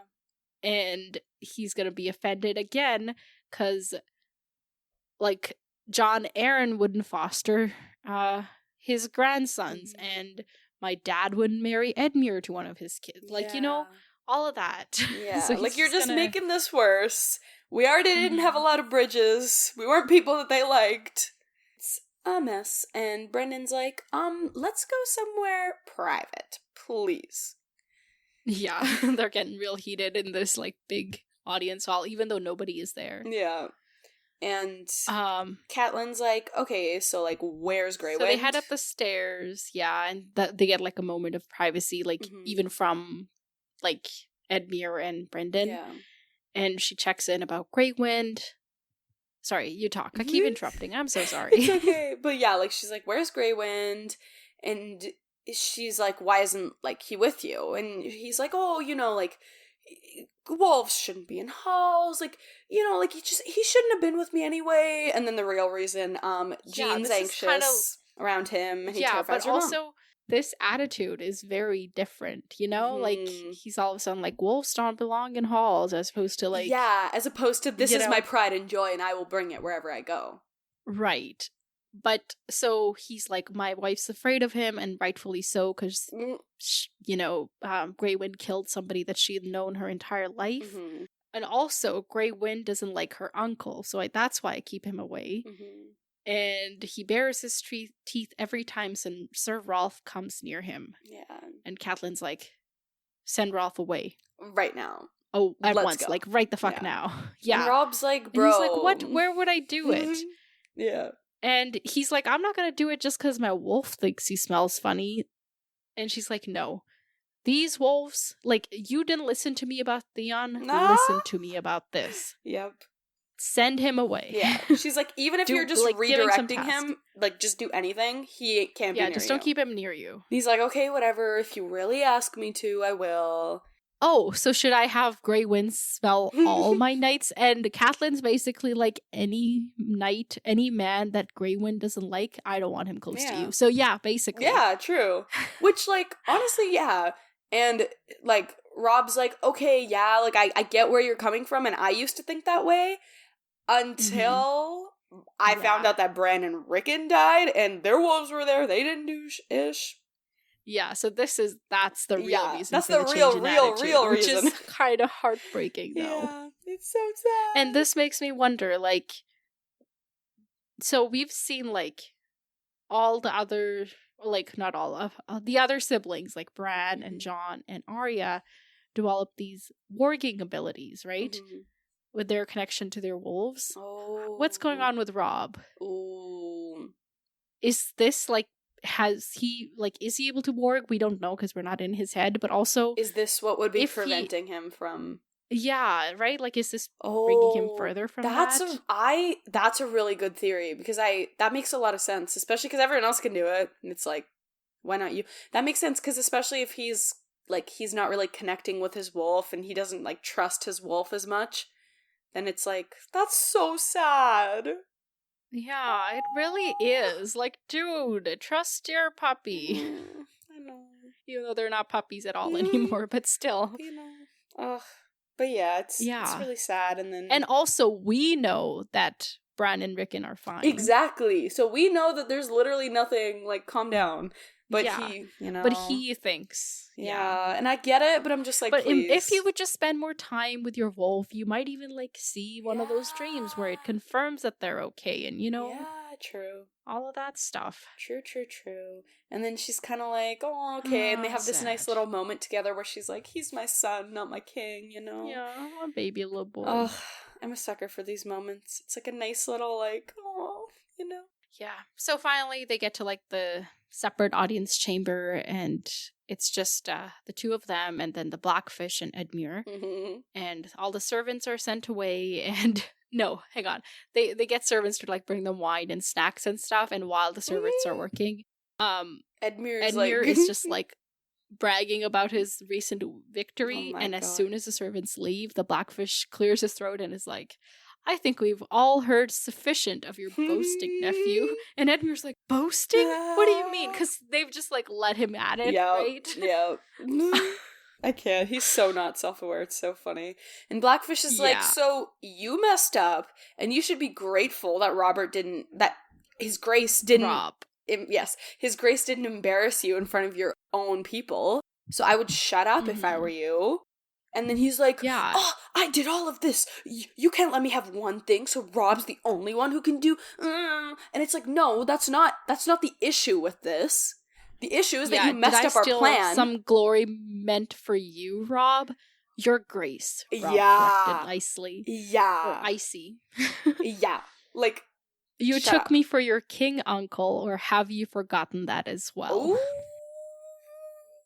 And he's gonna be offended again because, like, John Aaron wouldn't foster his grandsons, and my dad wouldn't marry Edmure to one of his kids. Like, all of that. Yeah, So like, you're just making this worse. We already didn't have a lot of bridges. We weren't people that they liked. It's a mess. And Brendan's like, let's go somewhere private, please. Yeah, they're getting real heated in this, like, big audience hall, even though nobody is there. Yeah. And Catelyn's like, okay, so, like, where's Grey Wind? So they head up the stairs, yeah, and they get, like, a moment of privacy, like, even from, like, Edmure and Brendan. Yeah. And she checks in about Grey Wind. Sorry, you talk. I keep interrupting. I'm so sorry. It's okay. But yeah, like, she's like, where's Grey Wind? And she's like, why isn't, like, he with you? And he's like, oh, like, wolves shouldn't be in halls, like, like, he shouldn't have been with me anyway. And then the real reason, Jean's anxious around him, and he terrifies her mom. This attitude is very different, like, he's all of a sudden like, wolves don't belong in halls, as opposed to, like, as opposed to, this is my pride and joy and I will bring it wherever I go. Right. But so he's like, my wife's afraid of him, and rightfully so, because Grey Wind killed somebody that she had known her entire life. And also Grey Wind doesn't like her uncle, so that's why I keep him away. And he bares his teeth every time Sir Rolf comes near him. Yeah. And Catelyn's like, send Rolf away. Right now. Oh, at Let's once. go. Like, right the fuck now. Yeah. And Rob's like, bro. And he's like, what? Where would I do it? Yeah. And he's like, I'm not going to do it just because my wolf thinks he smells funny. And she's like, no. These wolves, like, you didn't listen to me about Theon. Listen to me about this. Yep. Send him away. Yeah. She's like, even if you're just, like, redirecting him, like, just do anything, he can't be near you. Yeah, just don't keep him near you. He's like, okay, whatever. If you really ask me to, I will. Oh, so should I have Grey Wind smell all my knights? And Catelyn's basically like, any knight, any man that Grey Wind doesn't like, I don't want him close to you. So yeah, basically. Yeah, true. Which, like, honestly, yeah. And, like, Rob's like, okay, yeah, like, I get where you're coming from, and I used to think that way until I found out that Bran and Rickon died, and their wolves were there. They didn't do ish. Yeah, so that's the real reason. That's for the real reason. Which is kind of heartbreaking, though. Yeah, it's so sad. And this makes me wonder, like, so we've seen, like, all the other, like, not all of, the other siblings, like Bran and Jon and Arya, develop these warging abilities, right? With their connection to their wolves. Oh. What's going on with Rob? Oh. Is this, like, is he able to warg? We don't know because we're not in his head, but also, is this what would be preventing him from? Yeah, right? Like, is this bringing him further from that? That's a really good theory, because that makes a lot of sense, especially because everyone else can do it, and it's like, why not you? That makes sense, because especially if he's not really connecting with his wolf, and he doesn't, like, trust his wolf as much, then it's like, that's so sad. Yeah, it really is. Like, dude, trust your puppy. I know. Even though they're not puppies at all anymore, but still. You know. Ugh. But yeah, it's Yeah. really sad. And then And also, we know that Bran and Rickon are fine. exactly. So we know that there's literally nothing, like, calm down. But yeah. he, you know. But he thinks. Yeah. And I get it, but I'm just like, but please. if you would just spend more time with your wolf, you might even, like, see one of those dreams where it confirms that they're okay and, you know. Yeah, true. All of that stuff. True. And then she's kind of like, oh, okay. And they have this sad. nice little moment together where she's like, he's my son, not my king, you know? Yeah, a baby little boy. Oh, I'm a sucker for these moments. It's like a nice little, like, oh, you know? Yeah. So finally they get to, like, the separate audience chamber, and it's just the two of them and then the Blackfish and Edmure. Mm-hmm. And all the servants are sent away, and no, hang on. They get servants to, like, bring them wine and snacks and stuff, and while the servants are working, Edmure is just, like, bragging about his recent victory, Oh and my as God. soon as the servants leave, the Blackfish clears his throat and is like, I think we've all heard sufficient of your boasting, nephew. And Edmure's like, boasting? What do you mean? Because they've just, like, let him at it, right? Yep. I can't. He's so not self-aware. It's so funny. And Blackfish is like, so you messed up, and you should be grateful that his grace didn't his grace didn't embarrass you in front of your own people. So I would shut up if I were you. And then he's like, oh, I did all of this. You can't let me have one thing, so Rob's the only one who can do... And it's like, no, that's not the issue with this. The issue is that you messed up our plan. Some glory meant for you, Rob. Your grace, Rob corrected nicely. Yeah. Or icy. Yeah. Like... You took me for your king uncle, or have you forgotten that as well?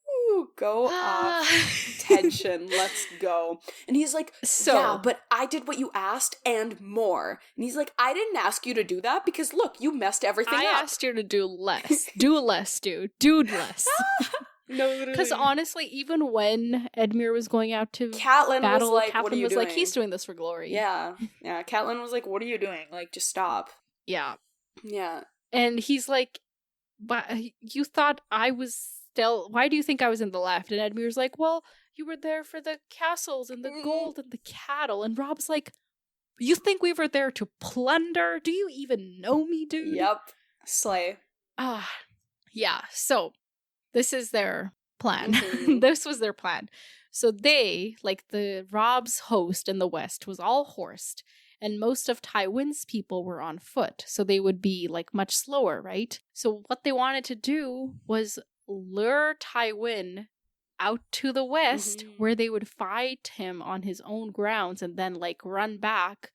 Ooh, go off. Tension. Let's go. And he's like, yeah, but I did what you asked and more. And he's like, I didn't ask you to do that because, look, you messed everything up. I asked you to do less. Do less, dude. Do less. No, literally. Because honestly, even when Edmure was going out to Catelyn battle, was like, Catelyn what are you was doing? like, he's doing this for glory. Yeah. Yeah. Catelyn was like, what are you doing? Like, just stop. Yeah. Yeah. And he's like, but you thought I was still, why do you think I was in the left? And Edmure's like, well, you were there for the castles and the gold and the cattle. And Rob's like, you think we were there to plunder? Do you even know me, dude? Yep. Slay. Yeah. So this is their plan. This was their plan. So they, like the Rob's host in the west, was all horsed. And most of Tywin's people were on foot, so they would be, like, much slower, right? So what they wanted to do was lure Tywin out to the west, where they would fight him on his own grounds and then, like, run back,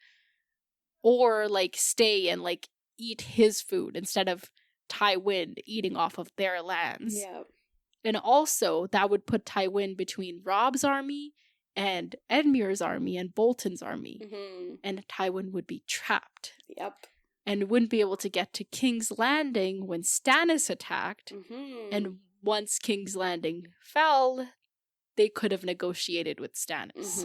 or, like, stay and, like, eat his food instead of Tywin eating off of their lands. Yeah. And also, that would put Tywin between Rob's army and Edmure's army and Bolton's army. And Tywin would be trapped. Yep. And wouldn't be able to get to King's Landing when Stannis attacked. And once King's Landing fell, they could have negotiated with Stannis.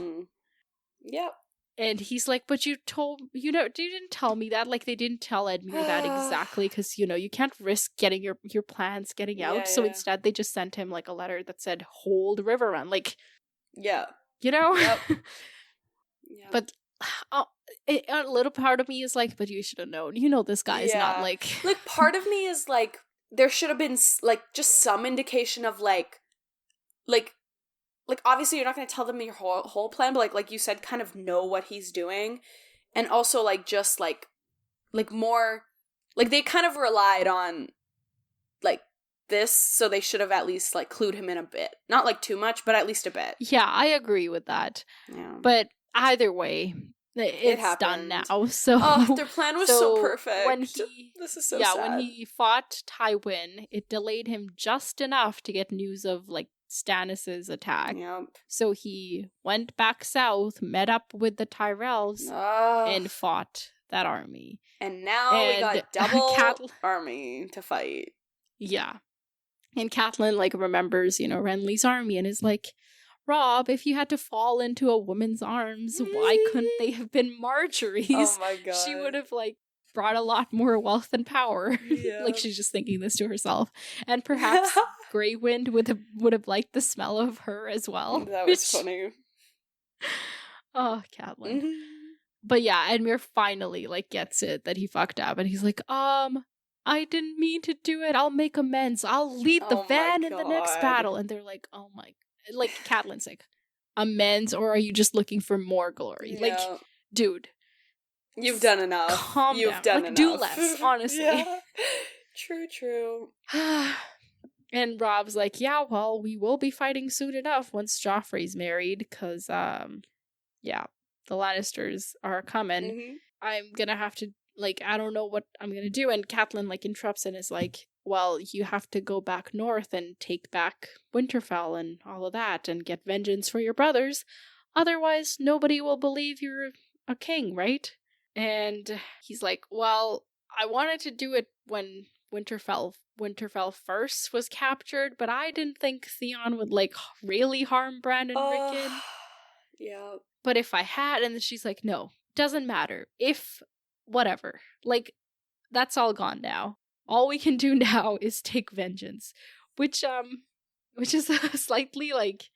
Yep. And he's like, but you didn't tell me that. Like, they didn't tell Edmure that exactly, because, you can't risk getting your plans getting out. So instead, they just sent him, like, a letter that said, hold Riverrun. Like, yeah. Yep. Yeah. But a little part of me is like, but you should have known. This guy is not like... Like, part of me is like, there should have been, like, just some indication of, like, obviously you're not going to tell them your whole plan, but, like you said, kind of know what he's doing. And also, like, just, like more... Like, they kind of relied on, like, this, so they should have at least, like, clued him in a bit. Not, like, too much, but at least a bit. Yeah, I agree with that. Yeah. But either way, it's done now. So their plan was so perfect. This is so sad. When he fought Tywin, it delayed him just enough to get news of, like, Stannis' attack. Yep. So he went back south, met up with the Tyrells, and fought that army. And now we got double army to fight. Yeah. And Catelyn, like, remembers, Renly's army and is like, Rob, if you had to fall into a woman's arms, why couldn't they have been Marjorie's? Oh my God. She would have, like, brought a lot more wealth and power. Yeah. Like, she's just thinking this to herself. And perhaps Grey Wind would have liked the smell of her as well. That was funny. Oh, Catelyn. Mhm. But yeah, Edmure finally, like, gets it that he fucked up. And he's like, I didn't mean to do it. I'll make amends. I'll lead the Oh my van in the next God. battle. And they're like, oh my... Like, Catelyn's like, amends, or are you just looking for more glory? Like, Yeah. dude... You've done enough. Calm You've down. done Like, enough. do less, honestly. Yeah. True. And Rob's like, yeah, well, we will be fighting soon enough once Joffrey's married, because, yeah, the Lannisters are coming. Mm-hmm. I'm gonna have to, like, I don't know what I'm gonna do. And Catelyn, like, interrupts and is like, well, you have to go back north and take back Winterfell and all of that and get vengeance for your brothers. Otherwise, nobody will believe you're a king, right? And he's like, well, I wanted to do it when Winterfell first was captured, but I didn't think Theon would, like, really harm Bran and Rickon. Yeah. But if I had, and then she's like, no, doesn't matter. If, whatever. Like, that's all gone now. All we can do now is take vengeance. Which is slightly, like,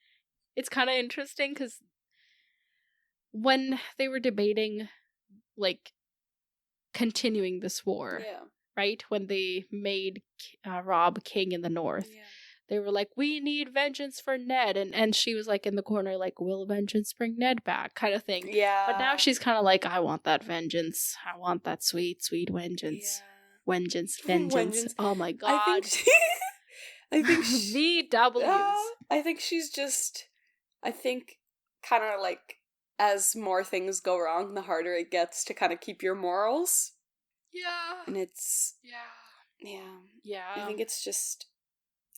it's kind of interesting, because when they were debating, like, continuing this war, Yeah. right? When they made Robb king in the north, Yeah. they were like, we need vengeance for Ned. And she was, like, in the corner, like, will vengeance bring Ned back? Kind of thing. Yeah. But now she's kind of like, I want that vengeance. I want that sweet, sweet vengeance. Yeah. Vengeance. Oh my god. I think she, VWs. I think she's just, I think, kind of like, as more things go wrong, the harder it gets to kind of keep your morals. Yeah. And it's, Yeah. I think it's just,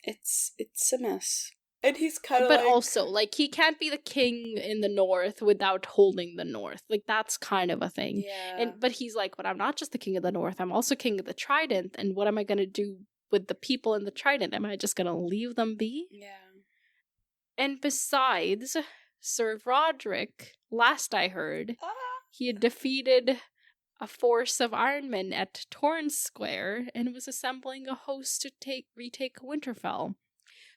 it's a mess. And he's kind of But also, like, he can't be the king in the north without holding the north. Like, that's kind of a thing. Yeah. But he's like, but I'm not just the king of the north, I'm also king of the Trident, and what am I going to do with the people in the Trident? Am I just going to leave them be? Yeah. And besides, Sir Roderick, last I heard, he had defeated a force of Ironmen at Torrance Square and was assembling a host to retake Winterfell.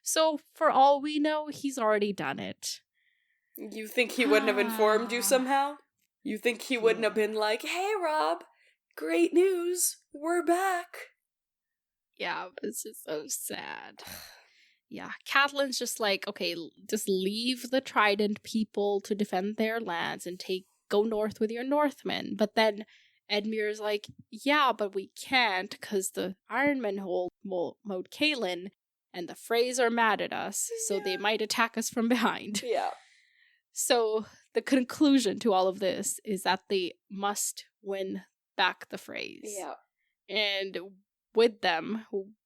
So, for all we know, he's already done it. You think he wouldn't have informed you somehow? You think he wouldn't have been like, hey, Rob, great news, we're back. Yeah, this is so sad. Yeah, Catelyn's just like, okay, just leave the Trident people to defend their lands and go north with your Northmen. But then Edmure's like, yeah, but we can't because the Ironmen mowed Catelyn and the Freys are mad at us, so they might attack us from behind. Yeah. So the conclusion to all of this is that they must win back the Freys. Yeah. And with them,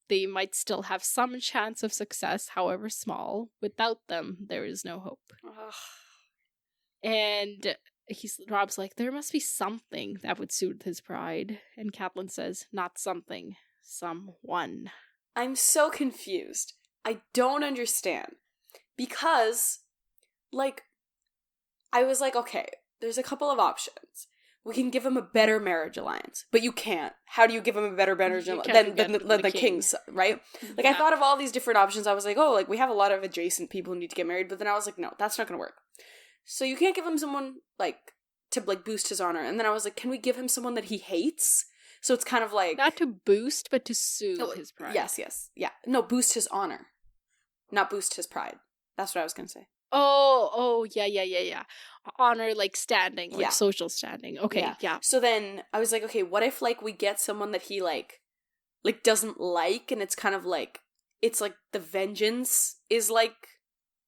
they might still have some chance of success, however small. Without them, there is no hope. Ugh. And Rob's like, there must be something that would suit his pride. And Catelyn says, not something, someone. I'm so confused. I don't understand. Because, like, I was like, okay, there's a couple of options. We can give him a better marriage alliance, but you can't. How do you give him a better marriage alliance than the king's, right? Like, I thought of all these different options. I was like, oh, like, we have a lot of adjacent people who need to get married, but then I was like, no, that's not going to work. So you can't give him someone, like, to, like, boost his honor. And then I was like, can we give him someone that he hates? So it's kind of like... Not to boost, but to soothe his pride. Yes. Yeah. No, boost his honor. Not boost his pride. That's what I was going to say. Oh, yeah. Honor, like, standing, like, social standing. Okay, yeah. So then I was like, okay, what if, like, we get someone that he, like, doesn't like, and it's kind of like, it's like the vengeance is, like,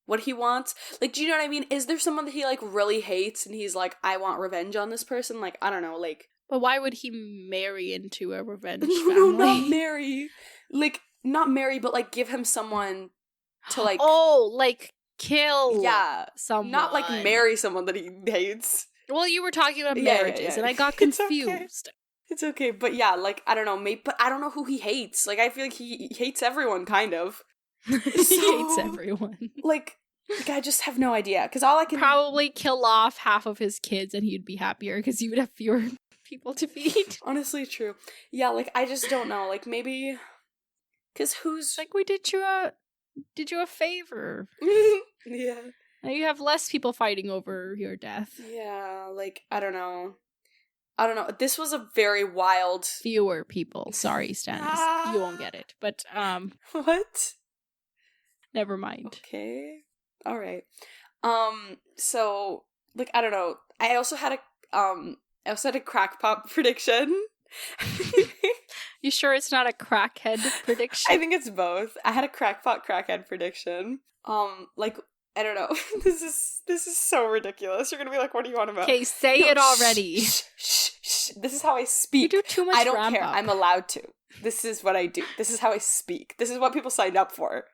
what he wants? Like, do you know what I mean? Is there someone that he, like, really hates, and he's like, I want revenge on this person? Like, I don't know, like... But why would he marry into a revenge No, family? not marry. Like, not marry, but, like, give him someone to, like... Oh, like... kill someone. Not like marry someone that he hates. Well, you were talking about marriages, and I got confused. It's okay, but yeah, like, I don't know, but I don't know who he hates. Like, I feel like he hates everyone, kind of. He hates everyone. Like, I just have no idea, because all I can... Probably kill off half of his kids, and he'd be happier, because he would have fewer people to feed. Honestly, true. Yeah, like, I just don't know. Like, maybe... Because who's... Like, we did you a favor. Yeah. Now you have less people fighting over your death. Yeah, like, I don't know. This was a very wild... Fewer people. Sorry, Stannis. You won't get it. But, What? never mind. Okay. Alright. So, like, I don't know. I also had a crackpot prediction. You sure it's not a crackhead prediction? I think it's both. I had a crackhead prediction. Like, I don't know. This is so ridiculous. You're gonna be like, what do you want about? Okay, say it already. Shh. This is how I speak. You do too much. I don't care. Up. I'm allowed to. This is what I do. This is how I speak. This is what people signed up for.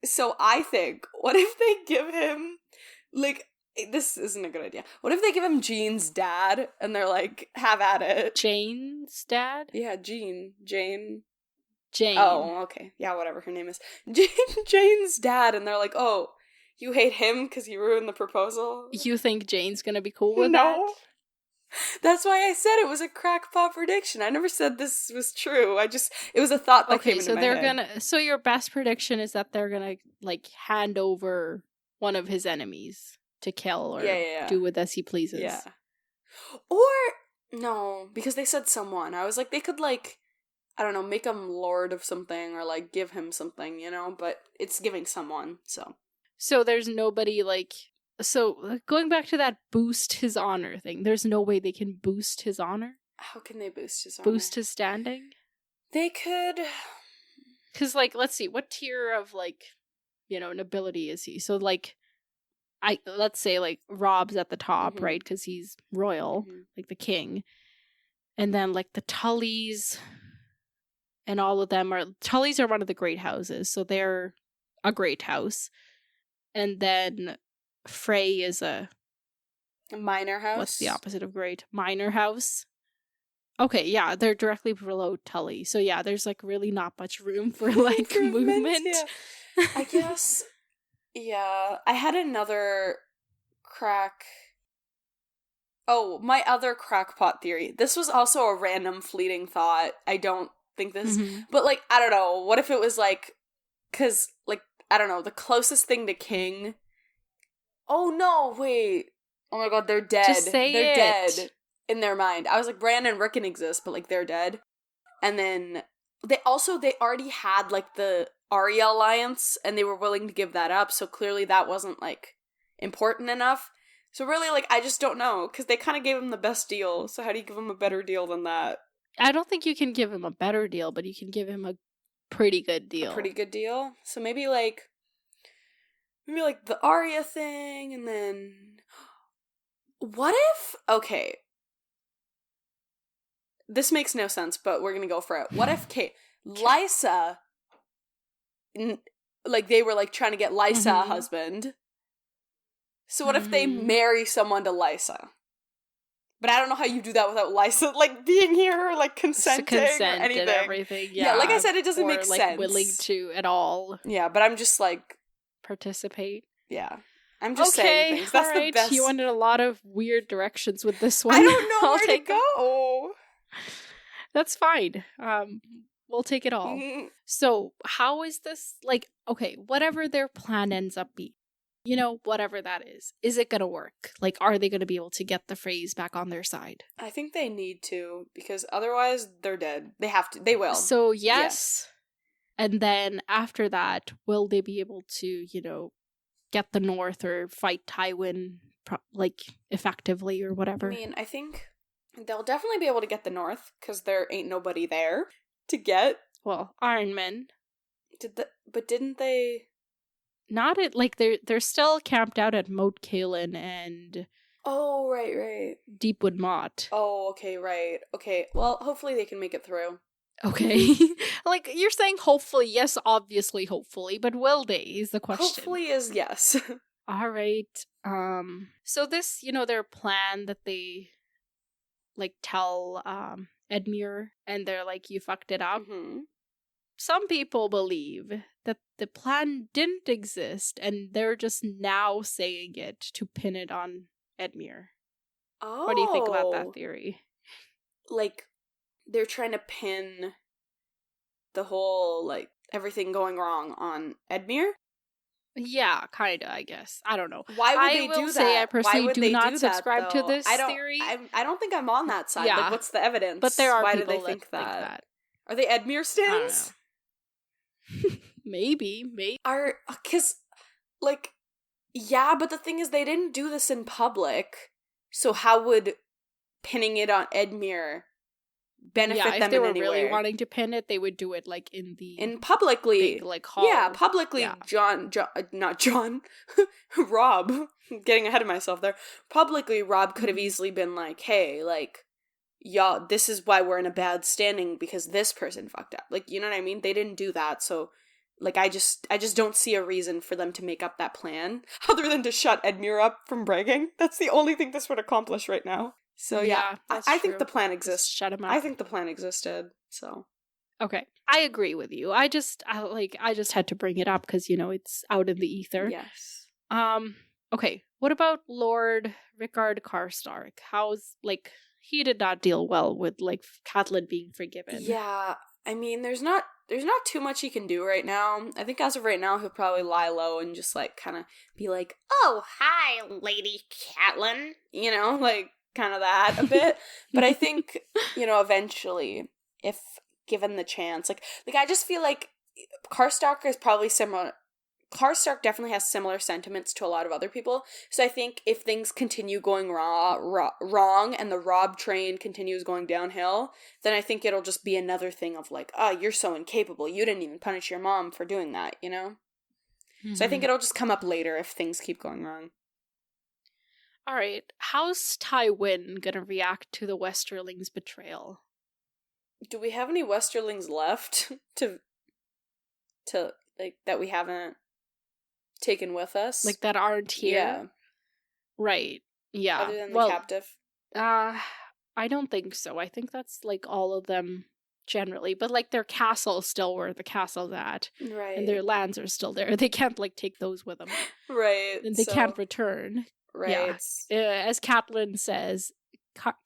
So I think, what if they give him, like, this isn't a good idea. What if they give him Jean's dad, and they're like, have at it. Jane's dad? Yeah, Jane. Oh, okay. Yeah, whatever her name is. Jane's dad, and they're like, oh, you hate him because he ruined the proposal? You think Jane's gonna be cool with that? That's why I said it was a crackpot prediction. I never said this was true. it was a thought that came into my head. So your best prediction is that they're gonna, like, hand over one of his enemies to kill or do with as he pleases. Yeah. Or, no, because they said someone. I was like, they could, like, I don't know, make him lord of something or, like, give him something, you know? But it's giving someone, so. So there's nobody, like... So, going back to that boost his honor thing, there's no way they can boost his honor? How can they boost his honor? Boost his standing? They could... Because, like, let's see, what tier of, like, you know, nobility is he? So, like, let's say, like, Rob's at the top, right? Because he's royal, like the king. And then, like, the Tullys and all of them are... Tullys are one of the great houses, so they're a great house. And then... Frey is a minor house. What's the opposite of great? Minor house. Okay, yeah, they're directly below Tully. So yeah, there's like really not much room for like movement. Yeah. I guess. Yeah, I had another my other crackpot theory. This was also a random fleeting thought. I don't think this, but like I don't know. What if it was like, because like I don't know, the closest thing to king. Oh no, wait. Oh my god, they're dead. Just say they're it. Dead in their mind. I was like, Bran and Rickon exist, but like they're dead. And then they already had like the Arya alliance and they were willing to give that up, so clearly that wasn't like important enough. So really, like, I just don't know, because they kind of gave him the best deal, so how do you give him a better deal than that? I don't think you can give him a better deal, but you can give him a pretty good deal. A pretty good deal? So maybe like the Arya thing, and then... What if... Okay. This makes no sense, but we're gonna go for it. What if, Lysa... Like, they were, like, trying to get Lysa a husband. So what if they marry someone to Lysa? But I don't know how you do that without Lysa, like, being here, or, like, consenting, or anything. And everything, yeah. Like I said, it doesn't or, make like, sense. willing to at all. Yeah, but I'm just, like... Participate. Yeah. I'm just saying things. That's the best. You went in a lot of weird directions with this one. I don't know where to go. That's fine. We'll take it all. So, how is this, like, okay, whatever their plan ends up being, you know, whatever that is it gonna work? Like, are they gonna be able to get the Freys back on their side? I think they need to, because otherwise they're dead. They have to. They will. So, yes. And then after that, will they be able to, you know, get the North or fight Tywin, like, effectively or whatever? I mean, I think they'll definitely be able to get the North, because there ain't nobody there to get. Well, Ironmen. But didn't they... Not at, like, they're still camped out at Moat Cailin and... Oh, right. Deepwood Motte. Oh, okay, right. Okay, well, hopefully they can make it through. Okay. Like, you're saying hopefully, yes, obviously, hopefully, but will they is the question. Hopefully is yes. All right. So this, you know, their plan that they, like, tell, Edmure, and they're like, you fucked it up. Some people believe that the plan didn't exist, and they're just now saying it to pin it on Edmure. Oh. What do you think about that theory? Like, they're trying to pin the whole, like, everything going wrong on Edmure? Yeah, kinda, I guess. I don't know. Why would I they will do say I that? Why personally would do they not do that, subscribe to though? this I theory. don't think I'm on that side. Yeah. Like, what's the evidence? But there are Why do people they think that that? Are they Edmure I don't stans? know. Maybe. Because, like, yeah, but the thing is, they didn't do this in public, so how would pinning it on Edmure benefit them in any way? If they were really wanting to pin it, they would do it, like, in publicly. big, like, hall. Yeah, publicly, Yeah. not John, Rob, getting ahead of myself there. Publicly, Rob could have easily been like, hey, like, y'all, this is why we're in a bad standing, because this person fucked up. Like, you know what I mean? They didn't do that, so, like, I just don't see a reason for them to make up that plan, other than to shut Edmure up from bragging. That's the only thing this would accomplish right now. So, yeah, I think the plan exists. Just shut him up. I think the plan existed, so. Okay, I agree with you. I just had to bring it up because, you know, it's out in the ether. Yes. Okay, what about Lord Rickard Karstark? How's, like, he did not deal well with, like, Catelyn being forgiven. Yeah, I mean, there's not too much he can do right now. I think as of right now, he'll probably lie low and just, like, kind of be like, oh, hi, Lady Catelyn. You know, like, kind of that a bit. But I think, you know, eventually, if given the chance, like I just feel like Karstark is probably similar. Karstark definitely has similar sentiments to a lot of other people. So I think if things continue going wrong and the Rob train continues going downhill, then I think it'll just be another thing of like, oh, you're so incapable. You didn't even punish your mom for doing that, you know? Mm-hmm. So I think it'll just come up later if things keep going wrong. All right. How's Tywin gonna react to the Westerlings' betrayal? Do we have any Westerlings left to like that we haven't taken with us? Like that aren't here? Yeah. Right. Yeah. Other than the captive? I don't think so. I think that's like all of them generally. But like their castle's still where the castle's at. Right. And their lands are still there. They can't like take those with them. Right. And they can't return. Right. Yeah. As Catelyn says,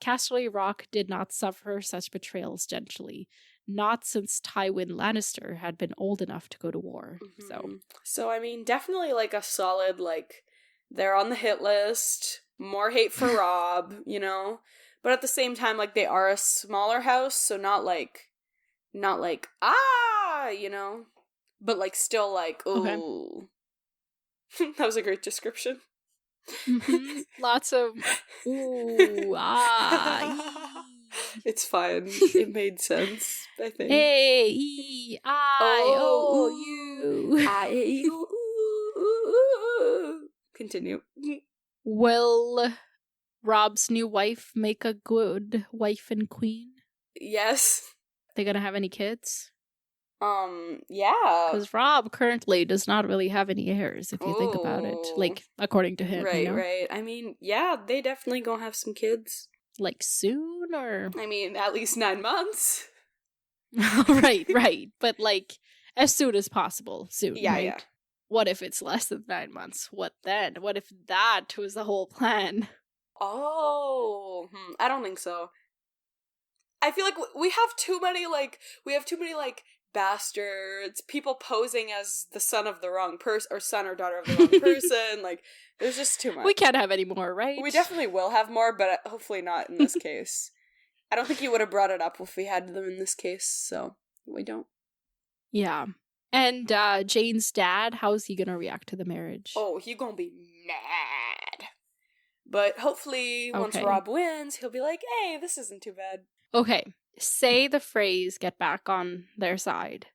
Casterly Rock did not suffer such betrayals gently, not since Tywin Lannister had been old enough to go to war. Mm-hmm. So I mean, definitely like a solid, like, they're on the hit list, more hate for Rob, you know, but at the same time, like, they are a smaller house, so not like you know, but like still like, ooh. Okay. That was a great description. Mm-hmm. Lots of ooh, It's fine. It made sense, I think. Hey, E, I, O, U. Continue. Will Rob's new wife make a good wife and queen? Yes. They gonna have any kids? Yeah. Because Rob currently does not really have any heirs, if you think about it. Like, according to him, Right, you know? Right. I mean, yeah, they definitely gonna have some kids. Like, soon, or? I mean, at least 9 months. Right. But, like, as soon as possible, soon, yeah, right? Yeah. What if it's less than 9 months? What then? What if that was the whole plan? Oh, I don't think so. I feel like we have too many, bastards, people posing as the son of the wrong person, or son or daughter of the wrong person. Like, there's just too much. We can't have any more, right? We definitely will have more, but hopefully not in this case. I don't think he would have brought it up if we had them in this case, so we don't. Yeah. And Jane's dad, how's he gonna react to the marriage? Oh, he gonna be mad. But hopefully, once Rob wins, he'll be like, hey, this isn't too bad. Okay, say the phrase get back on their side.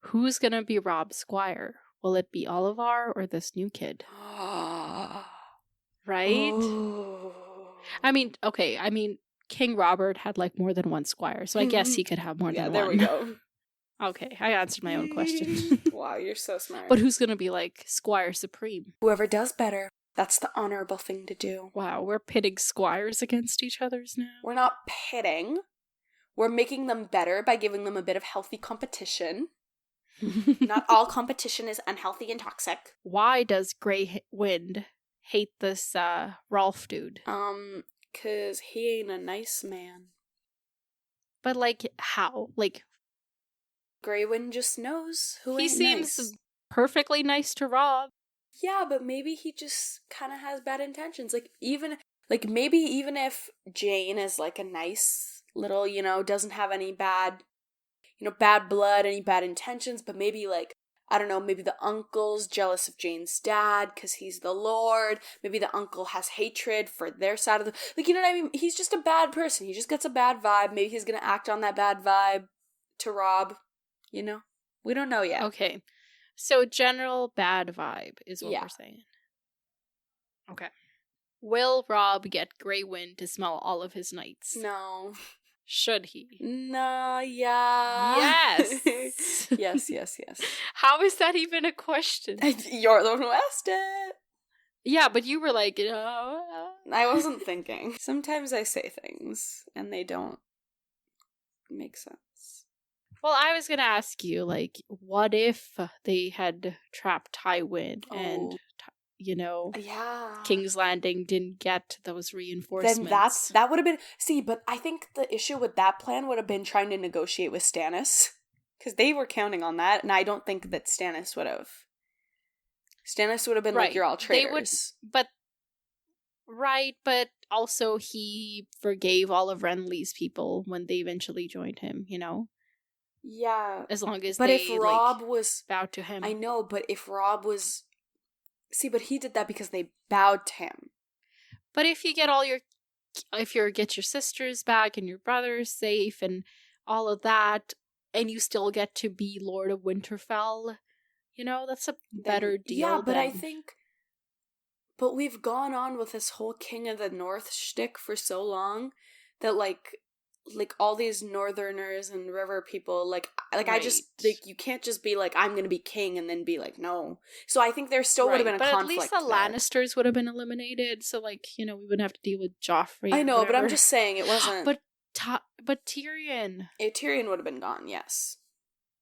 Who's gonna be Rob's squire? Will it be Oliver or this new kid? Right? Oh. I mean, King Robert had like more than one squire, so I guess he could have more than one. Yeah, there we go. Okay, I answered my own question. Wow, you're so smart. But who's gonna be like Squire Supreme? Whoever does better. That's the honorable thing to do. Wow, we're pitting squires against each other's now? We're not pitting. We're making them better by giving them a bit of healthy competition. Not all competition is unhealthy and toxic. Why does Grey Wind hate this Rolf dude? 'Cause he ain't a nice man. But, like, how? Like, Grey Wind just knows who he ain't seems nice. perfectly nice to Rob. Yeah, but maybe he just kind of has bad intentions. Maybe even if Jane is, like, a nice little, doesn't have any bad, bad blood, any bad intentions, but maybe, like, I don't know, maybe the uncle's jealous of Jane's dad because he's the Lord. Maybe the uncle has hatred for their side of the... Like, you know what I mean? He's just a bad person. He just gets a bad vibe. Maybe he's going to act on that bad vibe to Rob, We don't know yet. Okay. So, general bad vibe is what we're saying. Okay. Will Rob get Grey Wind to smell all of his nights? No. Should he? No, yeah. Yes. yes. How is that even a question? You're the one who asked it. Yeah, but you were like, I wasn't thinking. Sometimes I say things and they don't make sense. Well, I was going to ask you, like, what if they had trapped Tywin and, yeah, King's Landing didn't get those reinforcements? Then that would have been... See, but I think the issue with that plan would have been trying to negotiate with Stannis. Because they were counting on that, and I don't think that Stannis would have... Stannis would have been like, you're all traitors. But also he forgave all of Renly's people when they eventually joined him, Yeah. As long as but if Rob was bowed to him. I know, but if Rob was... See, but he did that because they bowed to him. But if you get get your sisters back and your brothers safe and all of that, and you still get to be Lord of Winterfell, that's a better deal. Yeah, but I think... But we've gone on with this whole King of the North shtick for so long that, like all these Northerners and river people, right. I just, you can't just be like, I'm gonna be king and then be like, no. So I think there still would have been a conflict. But at least the Lannisters would have been eliminated, so, we wouldn't have to deal with Joffrey. I know, but I'm just saying it wasn't... But Tyrion... Tyrion would have been gone, yes.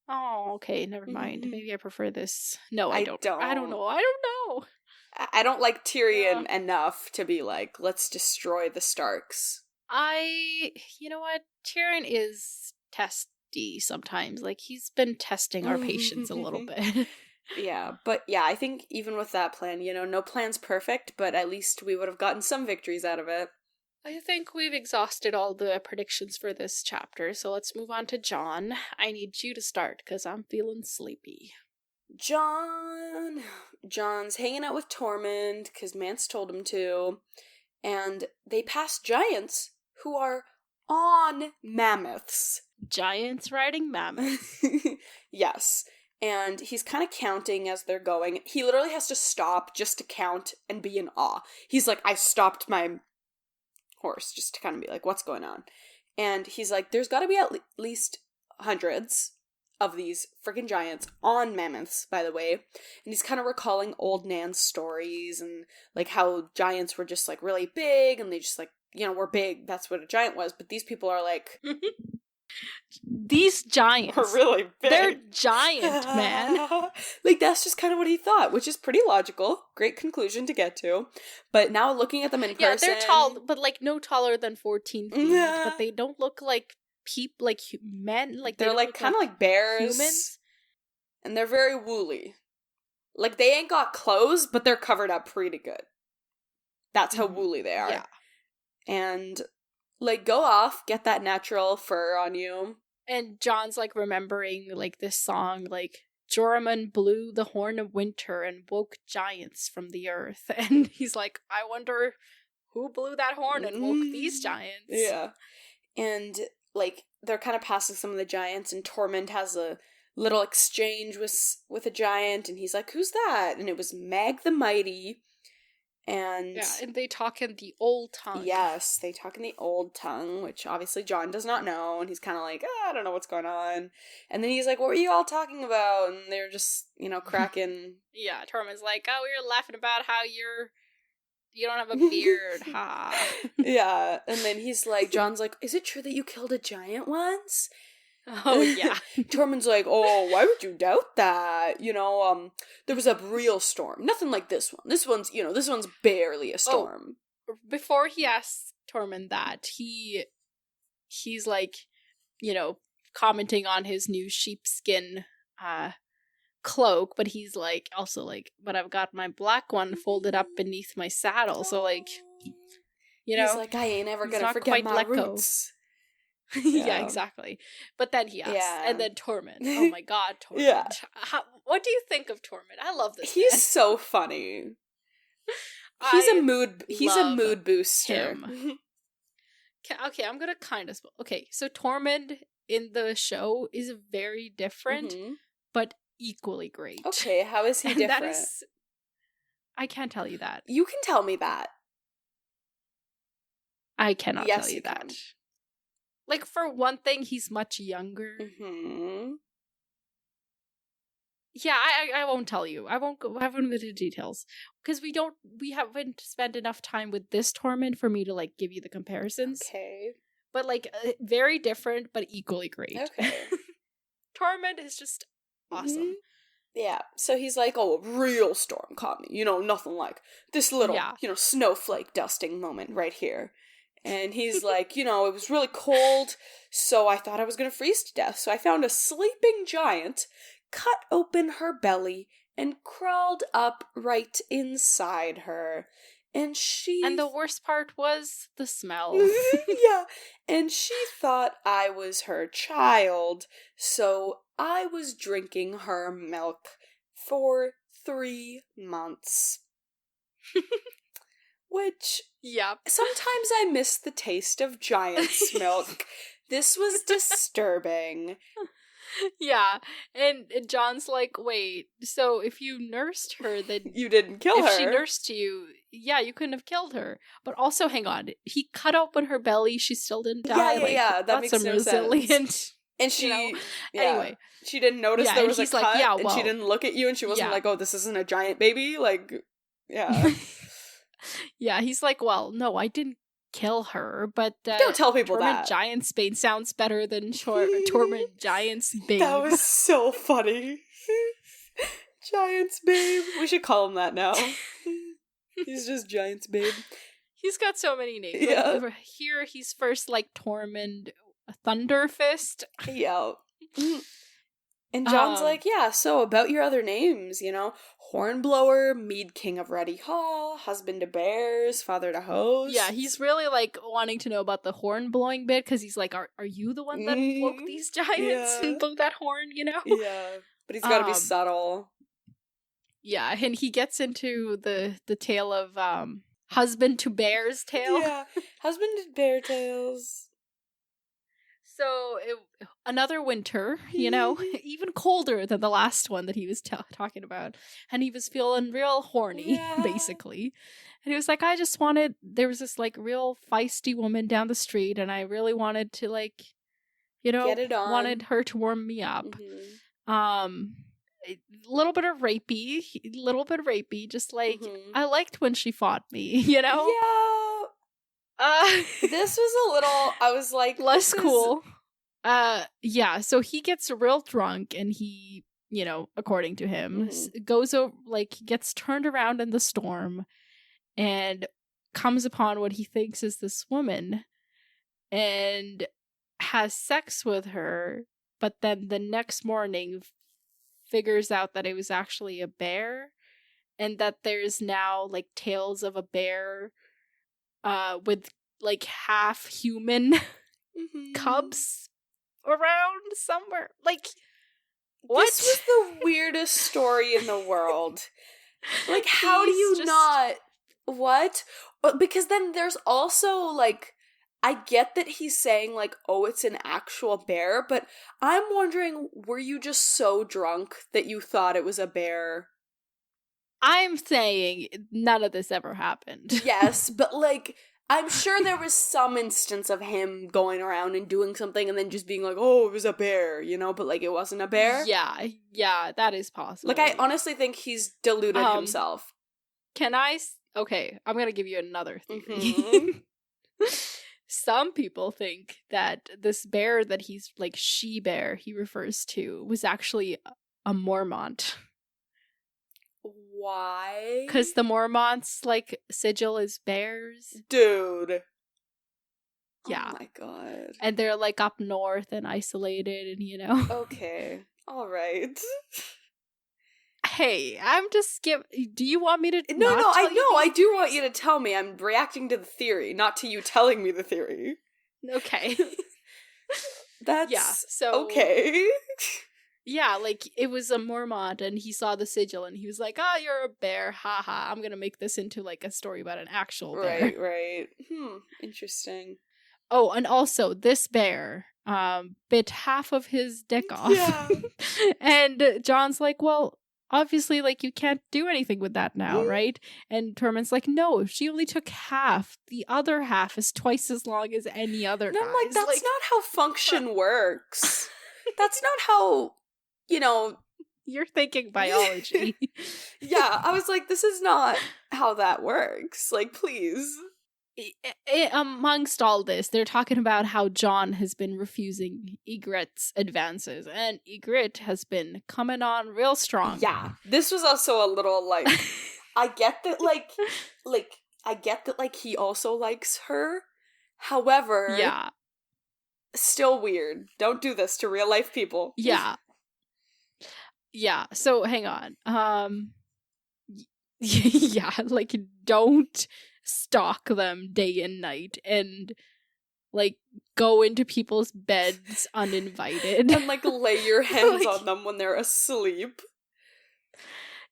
Oh, okay, never mind. Mm-hmm. Maybe I prefer this. No, I don't. I don't know. I don't like Tyrion enough to be like, let's destroy the Starks. You know what? Tyrion is testy sometimes. He's been testing our patience a little bit. Yeah, but I think even with that plan, no plan's perfect, but at least we would have gotten some victories out of it. I think we've exhausted all the predictions for this chapter, so let's move on to Jon. I need you to start, because I'm feeling sleepy. Jon's hanging out with Tormund, because Mance told him to, and they pass giants who are on mammoths. Giants riding mammoths. Yes. And he's kind of counting as they're going. He literally has to stop just to count and be in awe. He's like, I stopped my horse just to kind of be like, what's going on? And he's like, there's got to be at least hundreds of these freaking giants on mammoths, by the way. And he's kind of recalling old Nan's stories and how giants were just really big and they just were big. That's what a giant was. But these people are these giants are really big. They're giant, man. That's just kind of what he thought, which is pretty logical. Great conclusion to get to. But now looking at them in person... Yeah, they're tall, but no taller than 14 feet. But they don't look like men. They're kind of like bears. Humans. And they're very woolly. They ain't got clothes, but they're covered up pretty good. That's how woolly they are. Yeah. And... go off, get that natural fur on you. And Jon's, remembering, this song, Joramun blew the horn of winter and woke giants from the earth. And he's like, I wonder who blew that horn and woke these giants. Yeah. And, they're kind of passing some of the giants, and Tormund has a little exchange with a giant, and he's like, who's that? And it was Mag the Mighty. And they talk in the old tongue. Yes, they talk in the old tongue, which obviously Jon does not know, and he's kind of like, I don't know what's going on. And then he's like, what were you all talking about? And they're just, cracking. Yeah, Tormund's like, oh, we were laughing about how you don't have a beard, ha. Yeah, and then Jon's like, is it true that you killed a giant once? Oh, yeah. Tormund's like, oh, why would you doubt that? There was a real storm. Nothing like this one. This one's barely a storm. Oh, before he asks Tormund that he's like, commenting on his new sheepskin cloak, but he's like also like, but I've got my black one folded up beneath my saddle, so like, he's like, I ain't ever gonna forget my roots. Yeah, exactly. But then he asks, and then Tormund. Oh my god, Tormund. Yeah. What do you think of Tormund? I love this. He's man. so funny. He's a mood booster. Him. Okay, I'm gonna kind of. Okay, so Tormund in the show is very different, but equally great. Okay, how is he different? I can't tell you that. You can tell me that. I cannot tell you that. Like, for one thing, he's much younger. Yeah, I won't tell you. I won't go into details because we haven't spent enough time with this Tormund for me to like give you the comparisons. Okay. But like very different, but equally great. Okay. Tormund is just awesome. Yeah. So he's like, oh, a real storm caught me. Nothing like this little, snowflake dusting moment right here. And he's like, it was really cold, so I thought I was going to freeze to death. So I found a sleeping giant, cut open her belly, and crawled up right inside her. And the worst part was the smell. Yeah. And she thought I was her child, so I was drinking her milk for 3 months. Which, sometimes I miss the taste of giant's milk. This was disturbing. Yeah, and John's like, wait, so if you nursed her, then... You didn't kill her. If she nursed you, you couldn't have killed her. But also, hang on, he cut open her belly, she still didn't die? Yeah, that makes no sense. And she, anyway. She didn't notice there was a cut, like, and she didn't look at you, and she wasn't like, oh, this isn't a giant baby? Like, yeah. Yeah, he's like, well, no, I didn't kill her, but don't tell people that. Tormund Giantsbane sounds better than Tormund Giantsbane. That was so funny. Giantsbane. We should call him that now. He's just Giantsbane. He's got so many names. Yeah. Like, here he's first like Tormund Thunderfist. Yeah. And John's like, yeah, so about your other names, Hornblower, Mead King of Reddy Hall, husband to bears, father to hoes. Yeah, he's really like wanting to know about the horn blowing bit because he's like, are you the one that woke these giants and blew that horn, Yeah, but he's got to be subtle. Yeah, and he gets into the tale of husband to bear's tale. Yeah, husband to bear tales. So, another winter, even colder than the last one that he was talking about. And he was feeling real horny, basically. And he was like, there was this, like, real feisty woman down the street, and I really wanted to, like, get it on. Wanted her to warm me up. A little bit rapey, just like, I liked when she fought me, Yeah. This was a little, I was like, less cool. So he gets real drunk and he, according to him, goes over, like, gets turned around in the storm and comes upon what he thinks is this woman and has sex with her, but then the next morning figures out that it was actually a bear and that there's now, like, tales of a bear with like half human cubs around somewhere. Like, what? This was the weirdest story in the world. Like, how do you not? What? Because then there's also like, I get that he's saying like, oh, it's an actual bear, but I'm wondering, were you just so drunk that you thought it was a bear? I'm saying none of this ever happened. Yes, but like, I'm sure there was some instance of him going around and doing something and then just being like, oh, it was a bear, but like it wasn't a bear. Yeah, that is possible. Like, I honestly think he's deluded himself. Okay, I'm gonna give you another theory. Some people think that this bear that he's like she-bear he refers to was actually a Mormont. Why? Because the Mormont's, like, sigil is bears. Dude. Yeah. Oh my god. And they're like up north and isolated and, you know. Okay. All right. Hey, I'm just do you want me to No, not tell I you know. I these do want theories? you to tell me. I'm reacting to the theory, not to you telling me the theory. Okay. That's Yeah, so okay. yeah, like it was a Mormont and he saw the sigil and he was like, "Ah, you're a bear. Haha. I'm going to make this into like a story about an actual bear." Right. Interesting. Oh, and also this bear bit half of his dick off. Yeah. And John's like, "Well, obviously like you can't do anything with that now, right?" And Tormund's like, "No, she only took half. The other half is twice as long as any other And guy's." I'm like, that's not how function works. That's not how, you know. You're thinking biology. Yeah, I was like, this is not how that works. Like, please. Amongst all this, they're talking about how John has been refusing Ygritte's advances, and Ygritte has been coming on real strong. Yeah, this was also a little like, I get that I get that like he also likes her. However, Yeah, still weird. Don't do this to real life people. yeah. So hang on. Yeah, like don't stalk them day and night and like go into people's beds uninvited And like lay your hands like, on them when they're asleep.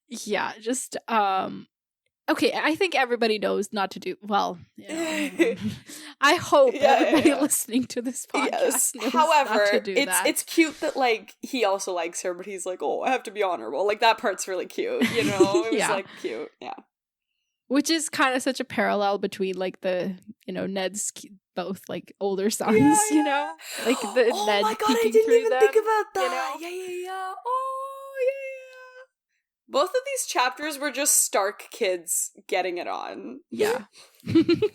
Yeah, just okay, I think everybody knows not to do well. I hope everybody listening to this podcast knows However, not to do that. It's cute that like he also likes her, but he's like, oh, I have to be honorable. Like that part's really cute, you know? It was like cute, yeah. Which is kind of such a parallel between like the Ned's both like older sons, you know, like the oh Ned my god, I peeking didn't through even them, think about that. You know? Yeah. Oh yeah. Both of these chapters were just Stark kids getting it on. Yeah.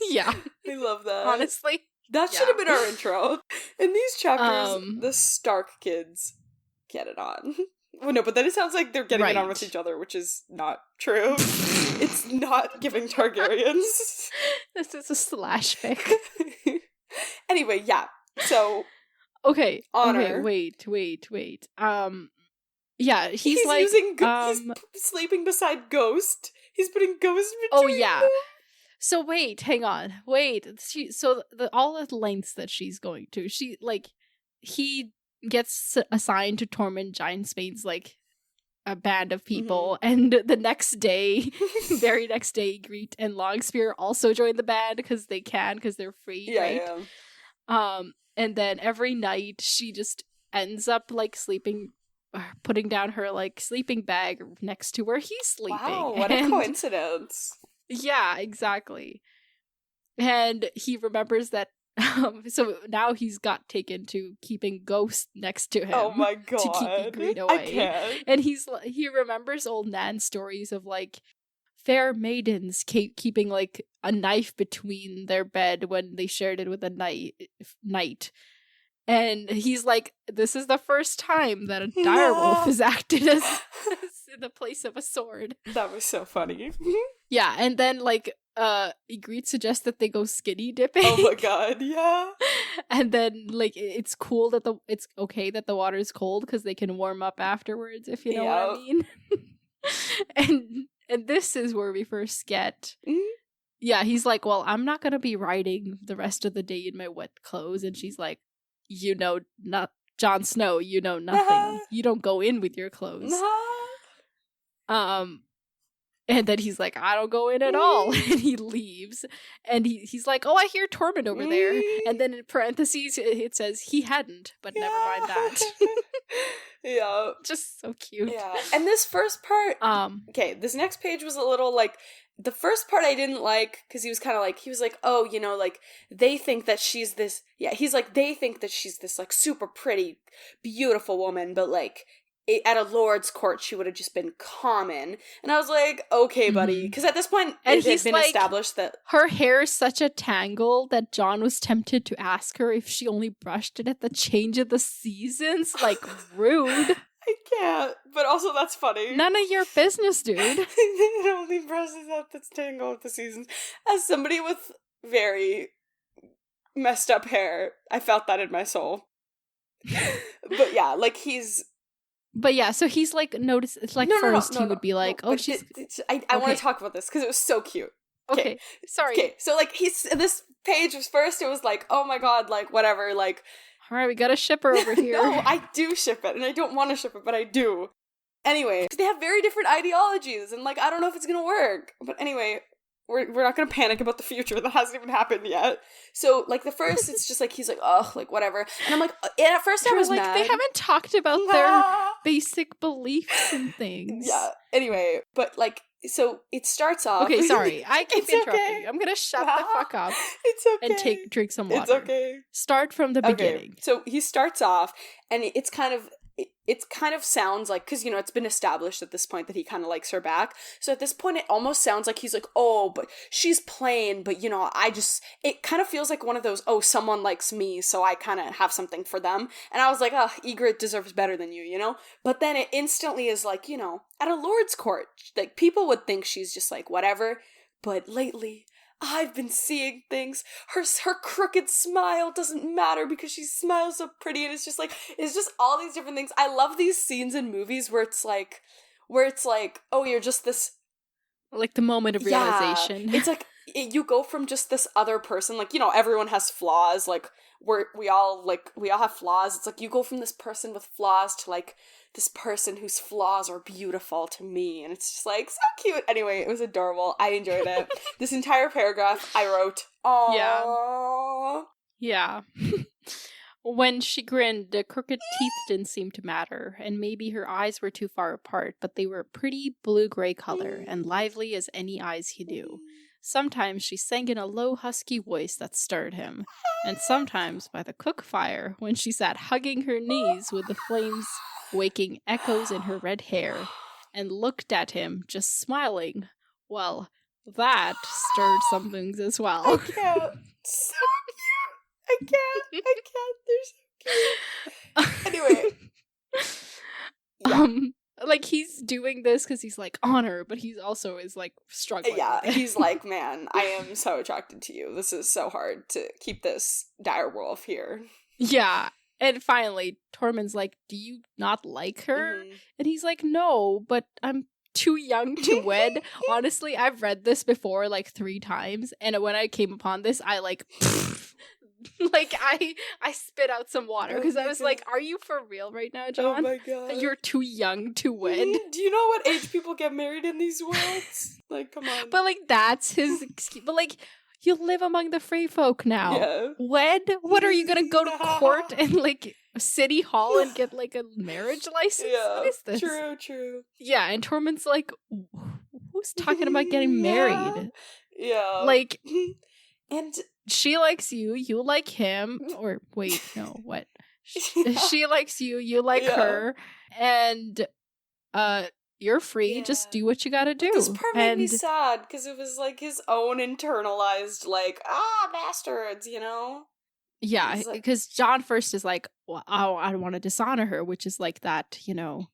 Yeah. I love that. Honestly. That should have been our intro. In these chapters, the Stark kids get it on. Well, no, but then it sounds like they're getting it on with each other, which is not true. It's not giving Targaryens. This is a slash fic. Anyway, yeah. So okay. honor. Okay, wait. Yeah, he's like using he's sleeping beside Ghost. He's putting Ghost between them. So wait, hang on. Wait. All the lengths that she's going to. He gets assigned to Tormund Giantsbane's like a band of people, and the next day, very next day, Ygritte and Longspear also join the band because they're free, right? Yeah. And then every night she just ends up like sleeping, putting down her like sleeping bag next to where he's sleeping. Wow, what a coincidence. Yeah, exactly. And he remembers that so now he's got taken to keeping Ghost next to him. Oh my god. To keep Ygritte away. I can't. And he remembers old Nan's stories of like fair maidens keeping like a knife between their bed when they shared it with a knight. And he's like, this is the first time that a direwolf has acted as in the place of a sword. That was so funny. Yeah, and then like Ygritte suggests that they go skinny dipping. Oh my god, yeah. And then like it's cool that it's okay that the water is cold because they can warm up afterwards, if you know what I mean. and this is where we first get yeah, he's like, well, I'm not gonna be riding the rest of the day in my wet clothes. And she's like, not Jon Snow, you know nothing. You don't go in with your clothes. And then he's like, I don't go in at all. And he leaves. And he's like, oh, I hear Tormund over there. And then in parentheses, it says he hadn't, but never mind that. Yeah. Just so cute. Yeah. And this first part, okay, this next page was a little like, the first part I didn't like, because he was like, oh, you know, like, they think that she's this, he's like, they think that she's this, like, super pretty, beautiful woman, but, like, at a lord's court, she would have just been common. And I was like, okay, buddy. Because at this point, it had been established that her hair is such a tangle that John was tempted to ask her if she only brushed it at the change of the seasons. Like, rude. I can't. But also, that's funny. None of your business, dude. It only brushes out that's tangle with the seasons. As somebody with very messed up hair. I felt that in my soul. But yeah, like he's... But yeah, so he's like, notice, it's like he would be like, oh, she's... I want to talk about this because it was so cute. Okay, sorry. Okay, so like this page was first, it was like, oh my god, like whatever, like... All right, we got a shipper over here. No, I do ship it, and I don't want to ship it, but I do. Anyway, they have very different ideologies, and like, I don't know if it's gonna work. But anyway, we're not gonna panic about the future. That hasn't even happened yet. So, like, the first, it's just like, he's like, ugh, like, whatever. And I'm like, and at first I was like, mad. They haven't talked about their basic beliefs and things. Yeah, anyway, but like, so it starts off... Okay, sorry, I keep interrupting you. I'm gonna shut the fuck up. It's okay. And drink some water. It's okay. Start from the beginning. So he starts off, and it's kind of sounds like, because, you know, it's been established at this point that he kind of likes her back. So at this point, it almost sounds like he's like, oh, but she's plain, but, you know, it kind of feels like one of those, oh, someone likes me, so I kind of have something for them. And I was like, oh, Ygritte deserves better than you know? But then it instantly is like, you know, at a lord's court, like, people would think she's just like, whatever. But lately, I've been seeing things. Her crooked smile doesn't matter because she smiles so pretty, and it's just all these different things. I love these scenes in movies where it's like, oh, you're just this, like, the moment of realization. Yeah, it's like you go from just this other person, like, you know, everyone has flaws, like we all have flaws. It's like you go from this person with flaws to like this person whose flaws are beautiful to me, and it's just like so cute. Anyway, it was adorable. I enjoyed it. This entire paragraph I wrote. Aww. Yeah. When she grinned, the crooked teeth didn't seem to matter, and maybe her eyes were too far apart, but they were a pretty blue-gray color, and lively as any eyes he knew. Sometimes she sang in a low, husky voice that stirred him, and sometimes by the cook fire, when she sat hugging her knees with the flames waking echoes in her red hair, and looked at him, just smiling. Well, that stirred some things as well. I can't. So cute. I can't. They're so cute. Anyway. Yeah. Like, he's doing this because he's like, honor, but he's also is like struggling. Yeah, he's like, man, I am so attracted to you. This is so hard to keep this dire wolf here. Yeah. And finally, Tormund's like, do you not like her? Mm-hmm. And he's like, no, but I'm too young to wed. Honestly, I've read this before like 3 times, and when I came upon this, I like... like, I spit out some water because I was like, are you for real right now, John? Oh my god. You're too young to wed. Do you know what age people get married in these worlds? Like, come on. But, like, that's his excuse. But, like, you live among the free folk now. Yeah. Wed? What, are you gonna go to court and, like, City Hall and get, like, a marriage license? Yeah. What is this? True. Yeah, and Tormund's like, who's talking about getting married? Yeah. Like... And... She likes you, you like him, or wait, no, what? She likes you, you like her, and you're free, just do what you gotta do. This part made me sad, because it was like his own internalized, like, bastards, you know? Yeah, because John first is like, well, oh, I don't want to dishonor her, which is like that, you know,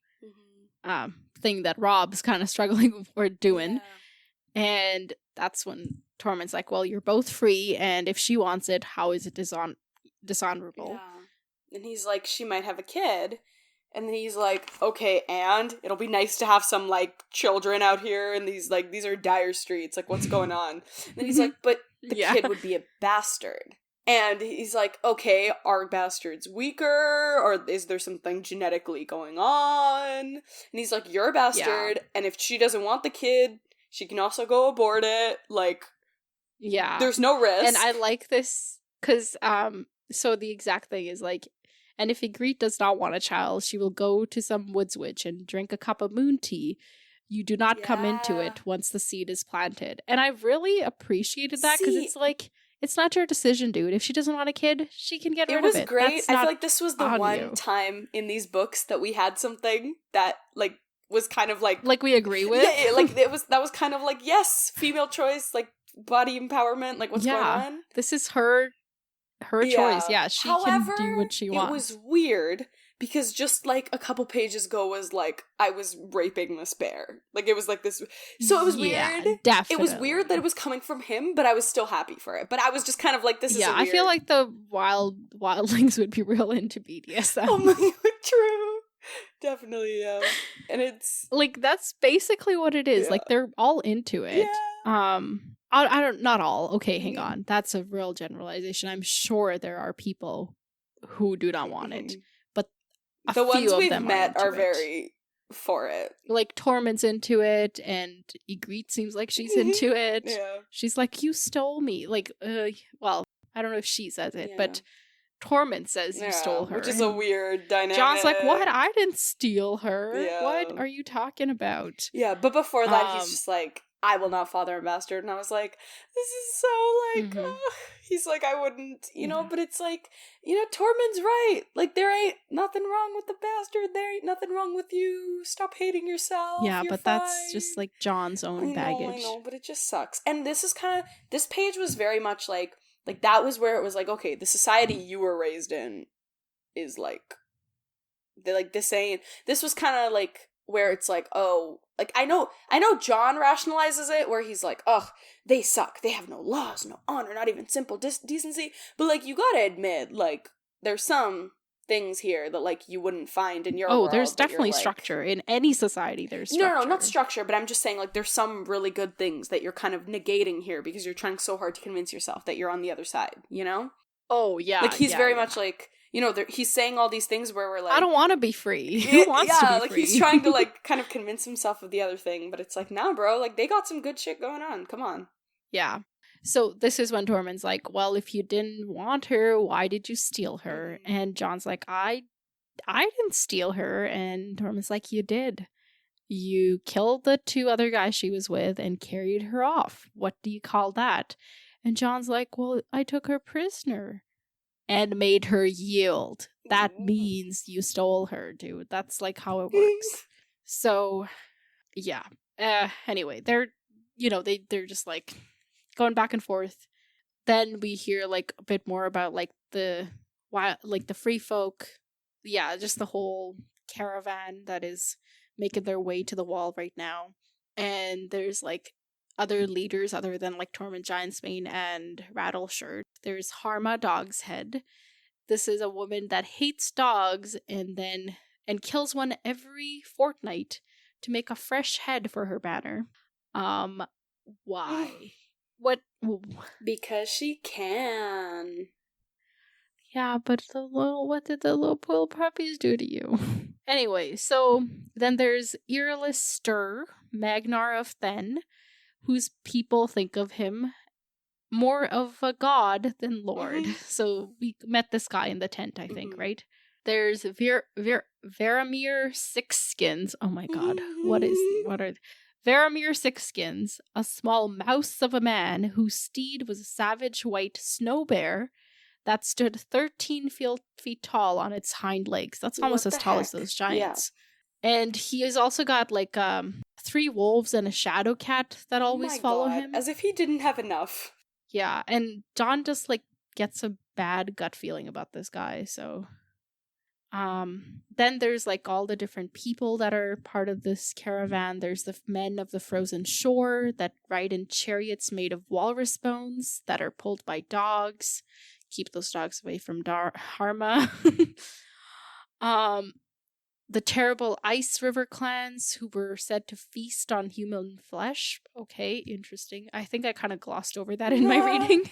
thing that Rob's kind of struggling with doing. Yeah. And that's when Tormund's like, well, you're both free, and if she wants it, how is it dishonorable? Yeah. And he's like, she might have a kid. And then he's like, okay, and it'll be nice to have some, like, children out here, and these are dire streets, like, what's going on? And then he's like, but the kid would be a bastard. And he's like, okay, are bastards weaker, or is there something genetically going on? And he's like, you're a bastard, and if she doesn't want the kid, she can also go abort it, like... Yeah. There's no risk. And I like this because, so the exact thing is like, and if Ygritte does not want a child, she will go to some woods witch and drink a cup of moon tea. You do not come into it once the seed is planted. And I really appreciated that because it's like, it's not your decision, dude. If she doesn't want a kid, she can get rid of it. It was great. I feel like this was the one you. Time in these books that we had something that, like, was kind of like... Like we agree with? Yeah, like, that was kind of like, yes, female choice, like, body empowerment, like, what's going on? This is her choice. Yeah, she can do what she wants. It was weird because just like a couple pages ago was like, I was raping this bear. Like, it was like this. So it was weird. Definitely. It was weird that it was coming from him, but I was still happy for it. But I was just kind of like, this is a weird... I feel like the wildlings would be real into BDSM. Oh my god, true. Definitely, yeah. And it's... like, that's basically what it is. Yeah. Like, they're all into it. Yeah. I don't, not all. Okay, hang on. That's a real generalization. I'm sure there are people who do not want it. But the ones we've them met are it. very for it. Like, Tormund's into it, and Ygritte seems like she's into it. Yeah. She's like, you stole me. Like, well, I don't know if she says it, but Tormund says you stole her. Which is a weird dynamic. John's like, what? I didn't steal her. Yeah. What are you talking about? Yeah, but before that, he's just like, I will not father a bastard. And I was like, this is so like, he's like, I wouldn't, you know, but it's like, you know, Tormund's right. Like, there ain't nothing wrong with the bastard. There ain't nothing wrong with you. Stop hating yourself. Yeah, You're but fine. That's just like John's own baggage. I know, but it just sucks. And this is kind of, this page was very much like that was where it was like, okay, the society you were raised in is like, they're like, this was kind of like where it's like, oh, like, I know John rationalizes it where he's like, oh, they suck. They have no laws, no honor, not even simple decency. But, like, you gotta admit, like, there's some things here that, like, you wouldn't find in your world. Oh, there's definitely like... structure. In any society, there's structure. No, not structure, but I'm just saying, like, there's some really good things that you're kind of negating here because you're trying so hard to convince yourself that you're on the other side, you know? Oh, yeah. Like, he's very much like... You know, he's saying all these things where we're like... I don't want to be free. Who wants to be free? Yeah, like, he's trying to, like, kind of convince himself of the other thing, but it's like, nah, bro, like, they got some good shit going on. Come on. Yeah. So this is when Tormund's like, well, if you didn't want her, why did you steal her? And John's like, I didn't steal her. And Tormund's like, you did. You killed the 2 other guys she was with and carried her off. What do you call that? And John's like, well, I took her prisoner. And made her yield. That means you stole her, dude. That's like how it works. So, yeah. Anyway, they're just like going back and forth. Then we hear like a bit more about like the free folk. Yeah, just the whole caravan that is making their way to the wall right now. And there's like other leaders other than like Tormund Giantsbane and Rattleshirt. There's Harma Dogshead. This is a woman that hates dogs and kills one every fortnight to make a fresh head for her banner. Why? What? Because she can. Yeah, but what did the little puppies do to you? Anyway, so then there's Earless Stir, Magnar of Then, whose people think of him more of a god than lord. So we met this guy in the tent, I think, right? There's Varamir Sixskins. Oh my god, what are Varamir Sixskins, a small mouse of a man whose steed was a savage white snow bear that stood 13 feet tall on its hind legs. That's almost as tall as those giants. Yeah. And he has also got like 3 wolves and a shadow cat that always follow him. As if he didn't have enough. Yeah, and John just like gets a bad gut feeling about this guy, so then there's like all the different people that are part of this caravan. There's the men of the frozen shore that ride in chariots made of walrus bones that are pulled by dogs. Keep those dogs away from Harma. The terrible Ice River clans who were said to feast on human flesh. Okay, interesting. I think I kind of glossed over that in my reading.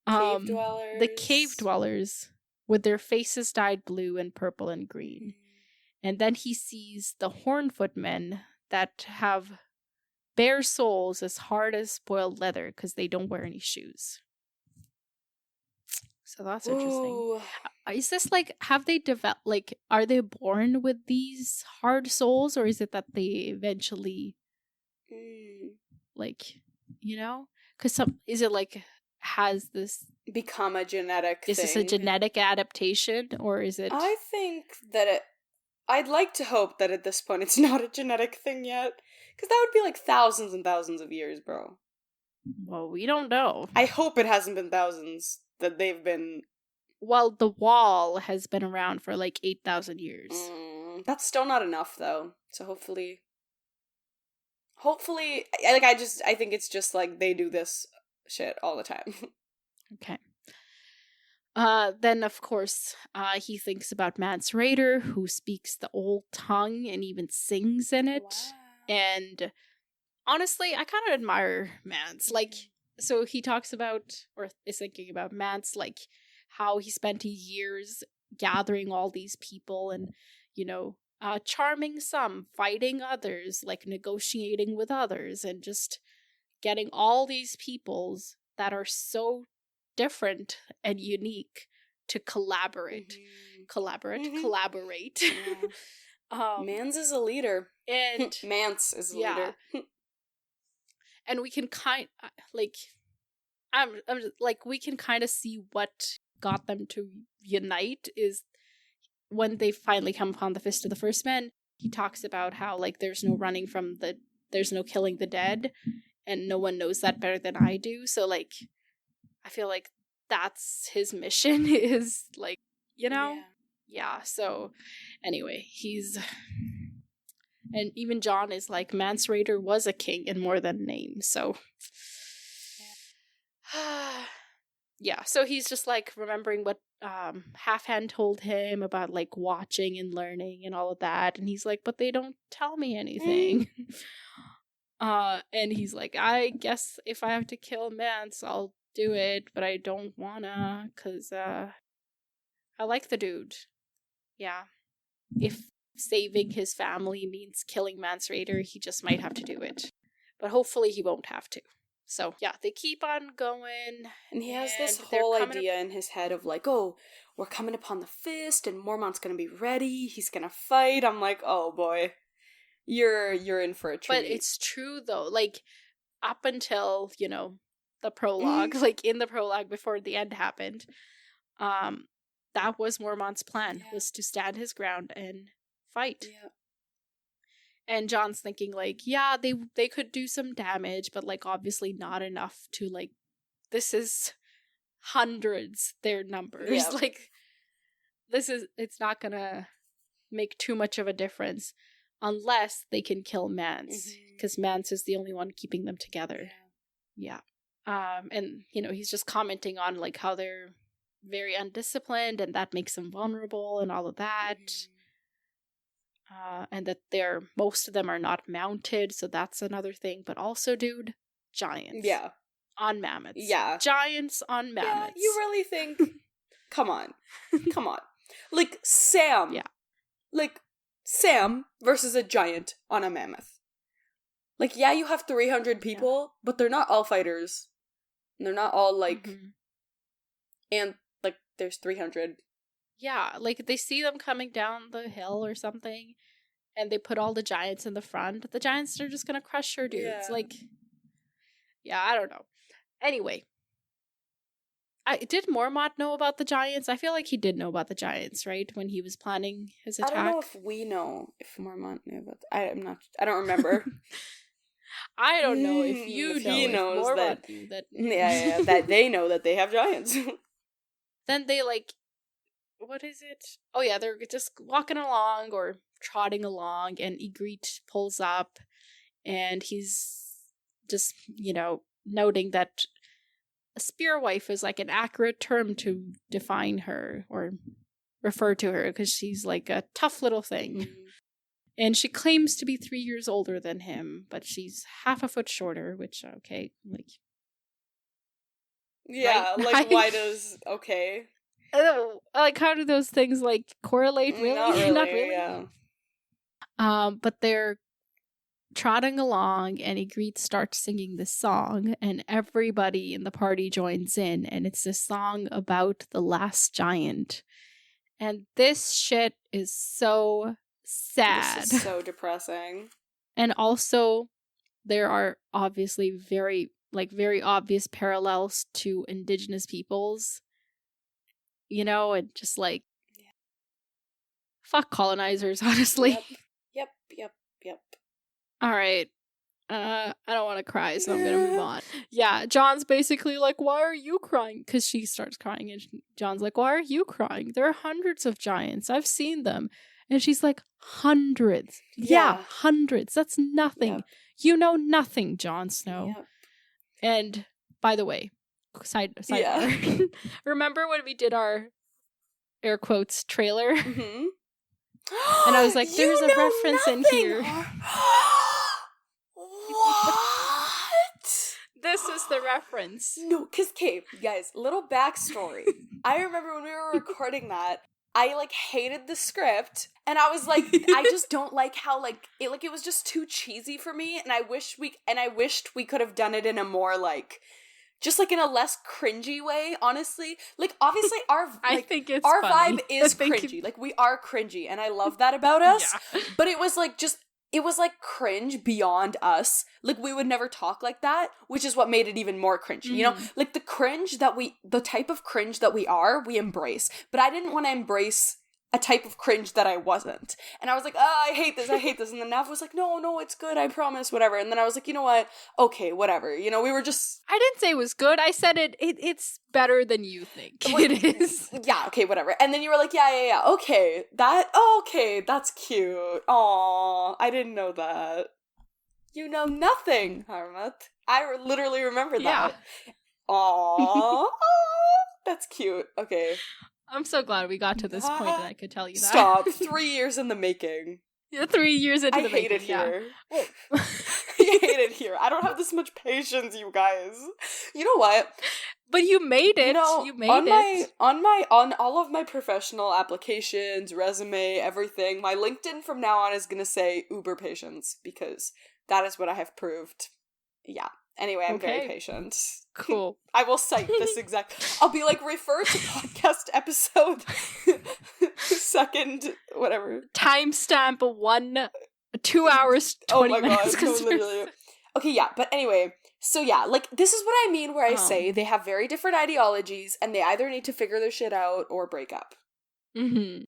Cave dwellers. The cave dwellers with their faces dyed blue and purple and green. And then he sees the Hornfoot men that have bare soles as hard as spoiled leather because they don't wear any shoes. So that's interesting. Ooh. Is this like, have they developed, like, are they born with these hard souls, or is it that they eventually, like, you know? Because is it like, has this become a genetic thing? Is this a genetic adaptation, or is it? I think that I'd like to hope that at this point it's not a genetic thing yet, because that would be like thousands and thousands of years, bro. Well, we don't know. I hope it hasn't been thousands, that they've been while the wall has been around for like 8,000 years. That's still not enough, though. So hopefully, I think it's just like they do this shit all the time. Okay. Then of course, he thinks about Mance Rayder, who speaks the old tongue and even sings in it. Wow. And honestly, I kind of admire Mance. Like, so he talks about, or is thinking about Mance, like how he spent years gathering all these people and, you know, charming some, fighting others, like negotiating with others, and just getting all these peoples that are so different and unique to collaborate. Collaborate. Yeah. Mance is a leader. And Mance is a leader. And we can I'm just, like, we can kind of see what got them to unite is when they finally come upon the Fist of the First Men. He talks about how, like, there's no killing the dead, and no one knows that better than I do. So, like, I feel like that's his mission is, like, you know? Yeah, so anyway, and even John is like, Mance Rayder was a king and more than a name, so yeah, so he's just like remembering what Halfhand told him about like watching and learning and all of that, and he's like, but they don't tell me anything. And he's like, I guess if I have to kill Mance, I'll do it, but I don't wanna, cause I like the dude. Yeah. If saving his family means killing Mance Rayder, he just might have to do it. But hopefully he won't have to. So, yeah, they keep on going. And he has this whole idea in his head of like, oh, we're coming upon the Fist and Mormont's gonna be ready, he's gonna fight. I'm like, oh boy, you're in for a treat. But it's true though, like, up until, you know, the prologue, like in the prologue before the end happened, that was Mormont's plan, was to stand his ground and fight. Yeah. And John's thinking, like, yeah, they could do some damage, but, like, obviously not enough to, like, this is hundreds, their numbers. Yeah. Like, it's not gonna make too much of a difference unless they can kill Mance, because Mance is the only one keeping them together. Yeah. And, you know, he's just commenting on, like, how they're very undisciplined and that makes them vulnerable and all of that. And that most of them are not mounted, so that's another thing. But also, dude, giants. Yeah. On mammoths. Yeah. Giants on mammoths. Yeah, you really think... Come on. Like, Sam. Yeah. Like, Sam versus a giant on a mammoth. Like, yeah, you have 300 people, but they're not all fighters. And they're not all, like... And, like, there's 300. Yeah, like, they see them coming down the hill or something, and they put all the giants in the front. The giants are just gonna crush your dudes. Yeah. Like, yeah, I don't know. Anyway. Did Mormont know about the giants? I feel like he did know about the giants, right? When he was planning his attack. I don't know if we know if Mormont knew about I don't remember. I don't know if you know. He knows that that they know that they have giants. Then they, like, what is it? Oh yeah, they're just walking along or trotting along, and Ygritte pulls up, and he's just, you know, noting that a spearwife is like an accurate term to define her or refer to her, because she's like a tough little thing. And she claims to be 3 years older than him, but she's half a foot shorter, which, okay, like... Yeah, right? Like, why does... Okay. Like, how do those things, like, correlate? Really? Not really, yeah. But they're trotting along, and Ygritte starts singing this song, and everybody in the party joins in, and it's a song about the last giant. And this shit is so sad. This is so depressing. And also, there are obviously very obvious parallels to indigenous peoples. You know, and just like, fuck colonizers, honestly. Yep. All right. I don't want to cry, so I'm gonna move on. Yeah, John's basically like, why are you crying? Because she starts crying, and John's like, why are you crying? There are hundreds of giants. I've seen them. And she's like, hundreds. Yeah, hundreds. That's nothing. Yep. You know nothing, Jon Snow. Yep. And by the way, sidebar. Remember when we did our air quotes trailer? Mm-hmm. And I was like, there's a reference in here. What? This is the reference. No, because, okay, guys, little backstory. I remember when we were recording that, I, like, hated the script, and I was like, I just don't like how, like, it was just too cheesy for me, and I wished we could have done it in a more, like, just, like, in a less cringy way, honestly. Like, obviously, I think it's our funny. vibe is cringy. Like, we are cringy, and I love that about us. Yeah. But it was, like, it was, like, cringe beyond us. Like, we would never talk like that, which is what made it even more cringy, you know? Like, the type of cringe that we are, we embrace. But I didn't want to embrace a type of cringe that I wasn't. And I was like, I hate this. And then Nav was like, no, it's good, I promise, whatever. And then I was like, you know what? Okay, whatever. You know, we were just... I didn't say it was good. I said it's better than you think it is. Yeah, okay, whatever. And then you were like, yeah, okay. Okay, that's cute. Aw, I didn't know that. You know nothing, Harmat. I literally remember that. Yeah. Aw, that's cute. Okay. I'm so gled we got to this point and I could tell you that. Stop. 3 years in the making. Yeah, 3 years into the making. I hate it here. Yeah. I hate it here. I don't have this much patience, you guys. You know what? But you made it. You made it. On all of my professional applications, resume, everything, my LinkedIn from now on is gonna say uber patience, because that is what I have proved. Yeah. Anyway, I'm very patient. Cool. I will cite this exact... I'll be like, refer to podcast episode second, whatever. Timestamp 2 hours, 20 minutes. Oh my god, no, literally. Okay, yeah, but anyway, so yeah, like, this is what I mean where I say they have very different ideologies, and they either need to figure their shit out or break up. Mm-hmm.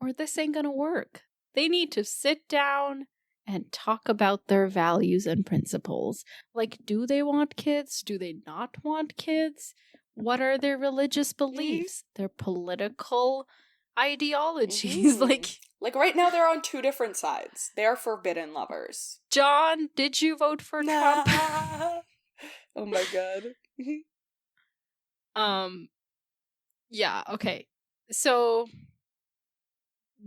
Or this ain't gonna work. They need to sit down and talk about their values and principles. Like, do they want kids? Do they not want kids? What are their religious beliefs? Their political ideologies? Like right now they're on two different sides. They are forbidden lovers. John, did you vote for Trump? Oh my god. Yeah, okay. So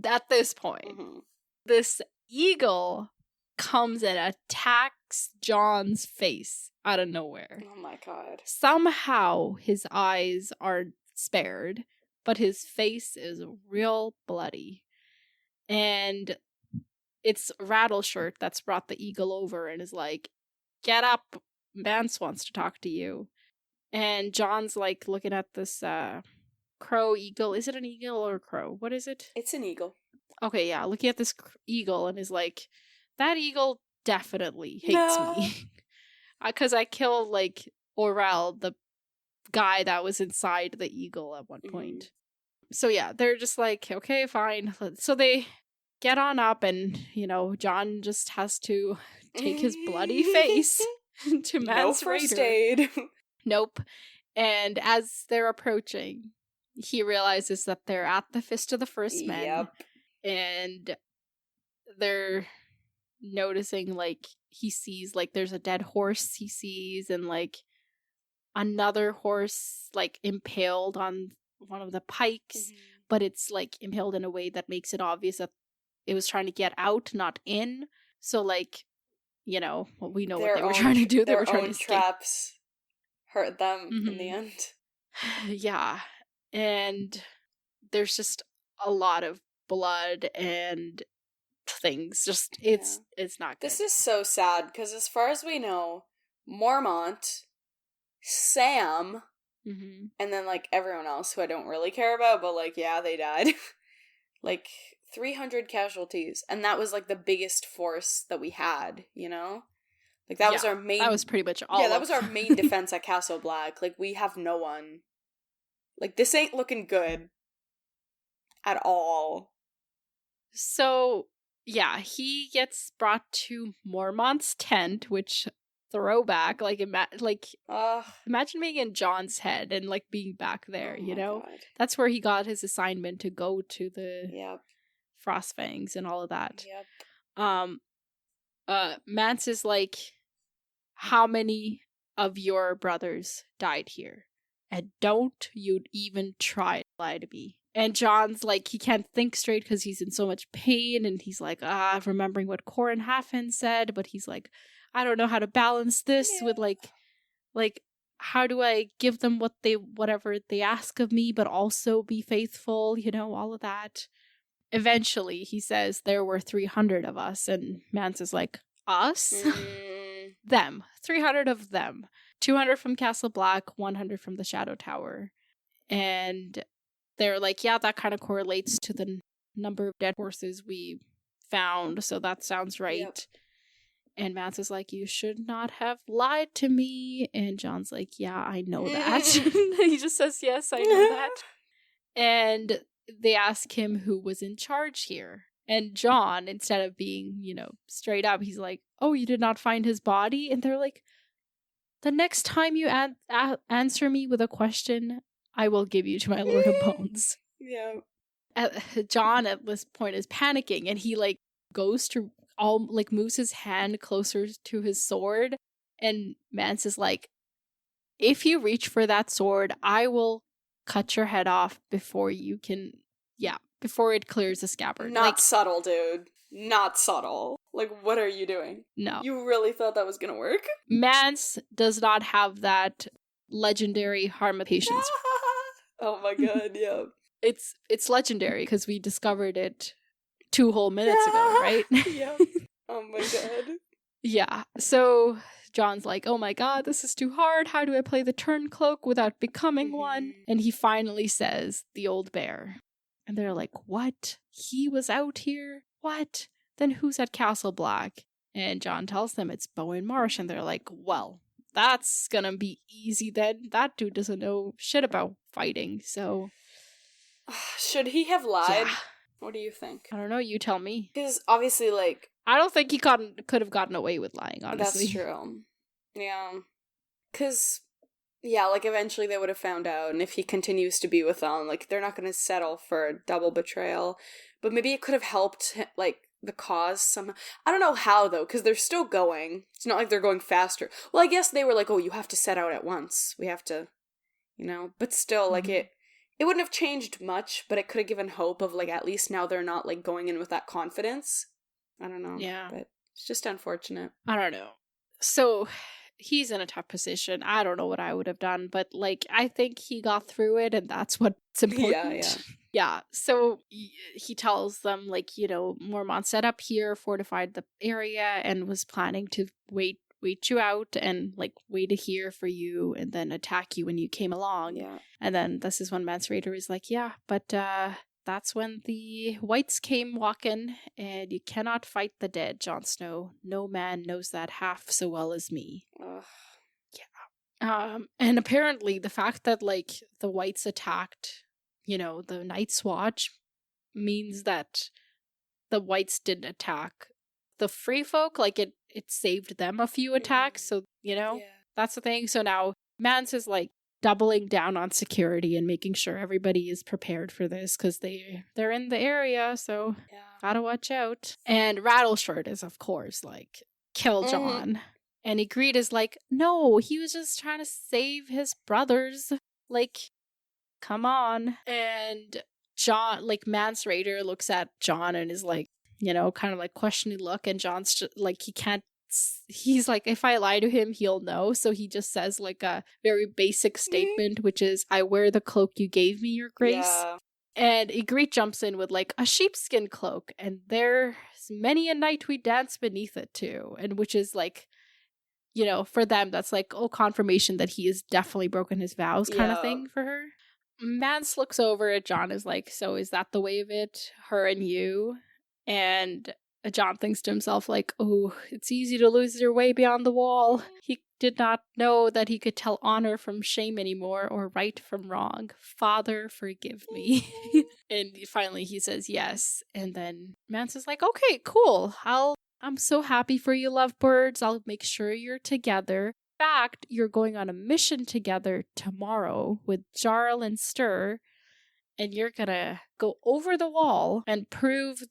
at this point, this eagle comes and attacks John's face out of nowhere. Oh my god. Somehow his eyes are spared, but his face is real bloody. And it's Rattleshirt that's brought the eagle over and is like, get up, Vance wants to talk to you. And John's like looking at this crow eagle. Is it an eagle or a crow? What is it? It's an eagle. Okay, yeah, looking at this eagle and is like, that eagle definitely hates me. Because I killed, like, Orel, the guy that was inside the eagle at one point. So yeah, they're just like, okay, fine. So they get on up and, you know, John just has to take his bloody face to Mance No first Raider. aid. Nope. And as they're approaching, he realizes that they're at the Fist of the First Men. Yep. And they're noticing, like, he sees, like, there's a dead horse he sees, and, like, another horse, like, impaled on one of the pikes, but it's, like, impaled in a way that makes it obvious that it was trying to get out, not in. So, like, you know, we know what they were trying to do. They were trying to escape. Traps hurt them in the end. Yeah. And there's just a lot of blood and things. Just, it's not good. This is so sad, because as far as we know, Mormont, Sam, and then, like, everyone else who I don't really care about, but, like, yeah, they died. Like, 300 casualties. And that was, like, the biggest force that we had, you know? Like, that was our main... That was pretty much all. Yeah, that was our main defense at Castle Black. Like, we have no one. Like, this ain't looking good. At all. So, yeah, he gets brought to Mormont's tent, which throwback, like imagine being in John's head and like being back there, Oh you my know? God. That's where he got his assignment to go to the Yep. Frostfangs and all of that. Yep. Mance is like, how many of your brothers died here? And don't you even try to lie to me. And John's like, he can't think straight because he's in so much pain, and he's like, remembering what Corin Haffen said, but he's like, I don't know how to balance this with like how do I give them whatever they ask of me, but also be faithful, you know, all of that. Eventually, he says there were 300 of us, and Mance is like, us? Them. 300 of them. 200 from Castle Black, 100 from the Shadow Tower. And they're like, yeah, that kind of correlates to the number of dead horses we found, so that sounds right. Yep. And Mance is like, you should not have lied to me. And John's like, yeah, I know that. He just says, yes, I know that. And they ask him who was in charge here. And John, instead of being, you know, straight up, he's like, oh, you did not find his body? And they're like, the next time you answer me with a question, I will give you to my Lord of Bones. Yeah. John at this point is panicking, and he like goes to moves his hand closer to his sword, and Mance is like, if you reach for that sword, I will cut your head off before it clears the scabbard. Not subtle, dude. Not subtle. Like, what are you doing? No. You really thought that was gonna work? Mance does not have that legendary Harmat patience. Oh my God, yeah. It's legendary because we discovered it 2 whole minutes ago, right? Yeah. Oh my God. Yeah. So John's like, oh my God, this is too hard. How do I play the turn cloak without becoming one? And he finally says, the old bear. And they're like, what? He was out here? What? Then who's at Castle Black? And John tells them it's Bowen Marsh. And they're like, well, that's gonna be easy then. That dude doesn't know shit about fighting, so... Should he have lied? Yeah. What do you think? I don't know, you tell me. Because obviously, like... I don't think he could have gotten away with lying, honestly. That's true. Yeah. Because... Yeah, like, eventually they would have found out, and if he continues to be with them, like, they're not going to settle for a double betrayal. But maybe it could have helped, like, the cause somehow. I don't know how, though, because they're still going. It's not like they're going faster. Well, I guess they were like, oh, you have to set out at once. We have to, you know? But still, like, it wouldn't have changed much, but it could have given hope of, like, at least now they're not, like, going in with that confidence. I don't know. Yeah. But it's just unfortunate. I don't know. So... he's in a tough position. I don't know what I would have done, but like I think he got through it, and that's what's important. Yeah. So he tells them, like, you know, Mormont set up here, fortified the area, and was planning to wait you out and like wait to hear for you and then attack you when you came along. Yeah. And then this is when Mance Rayder is like, yeah, but that's when the whites came walking, and you cannot fight the dead, Jon Snow. No man knows that half so well as me. Ugh. Yeah. And apparently the fact that, like, the whites attacked, you know, the Night's Watch means that the whites didn't attack the free folk. Like, it saved them a few attacks, so, you know, that's the thing. So now Mance is, like, doubling down on security and making sure everybody is prepared for this because they're in the area, so gotta watch out. And Rattleshort is, of course, like, kill John. And Ygritte is like, no, he was just trying to save his brothers. Like, come on. And John, like, Mance Rayder looks at John and is like, you know, kind of like questioning look, and John's just, like, he's like, if I lie to him, he'll know. So he just says, like, a very basic statement, which is, I wear the cloak you gave me, your grace. Yeah. And Ygritte jumps in with, like, a sheepskin cloak, and there's many a night we dance beneath it too. And which is, like, you know, for them, that's like, oh, confirmation that he has definitely broken his vows kind of thing for her. Mance looks over at John, is like, so is that the way of it? Her and you? And John thinks to himself, like, oh, it's easy to lose your way beyond the wall. He did not know that he could tell honor from shame anymore or right from wrong. Father, forgive me. And finally he says yes. And then Mance is like, okay, cool. I'm so happy for you, lovebirds. I'll make sure you're together. In fact, you're going on a mission together tomorrow with Jarl and Stir, and you're gonna go over the wall and prove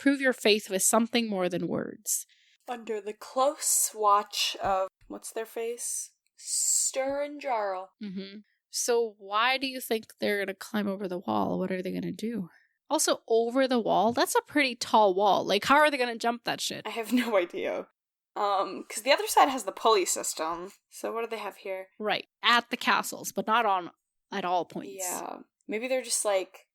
your faith with something more than words. Under the close watch of what's their face? Stir and Jarl. Mm-hmm. So why do you think they're gonna climb over the wall? What are they gonna do? Also, over the wall? That's a pretty tall wall. Like, how are they gonna jump that shit? I have no idea. Because the other side has the pulley system. So what do they have here? Right. At the castles, but not on at all points. Yeah. Maybe they're just like,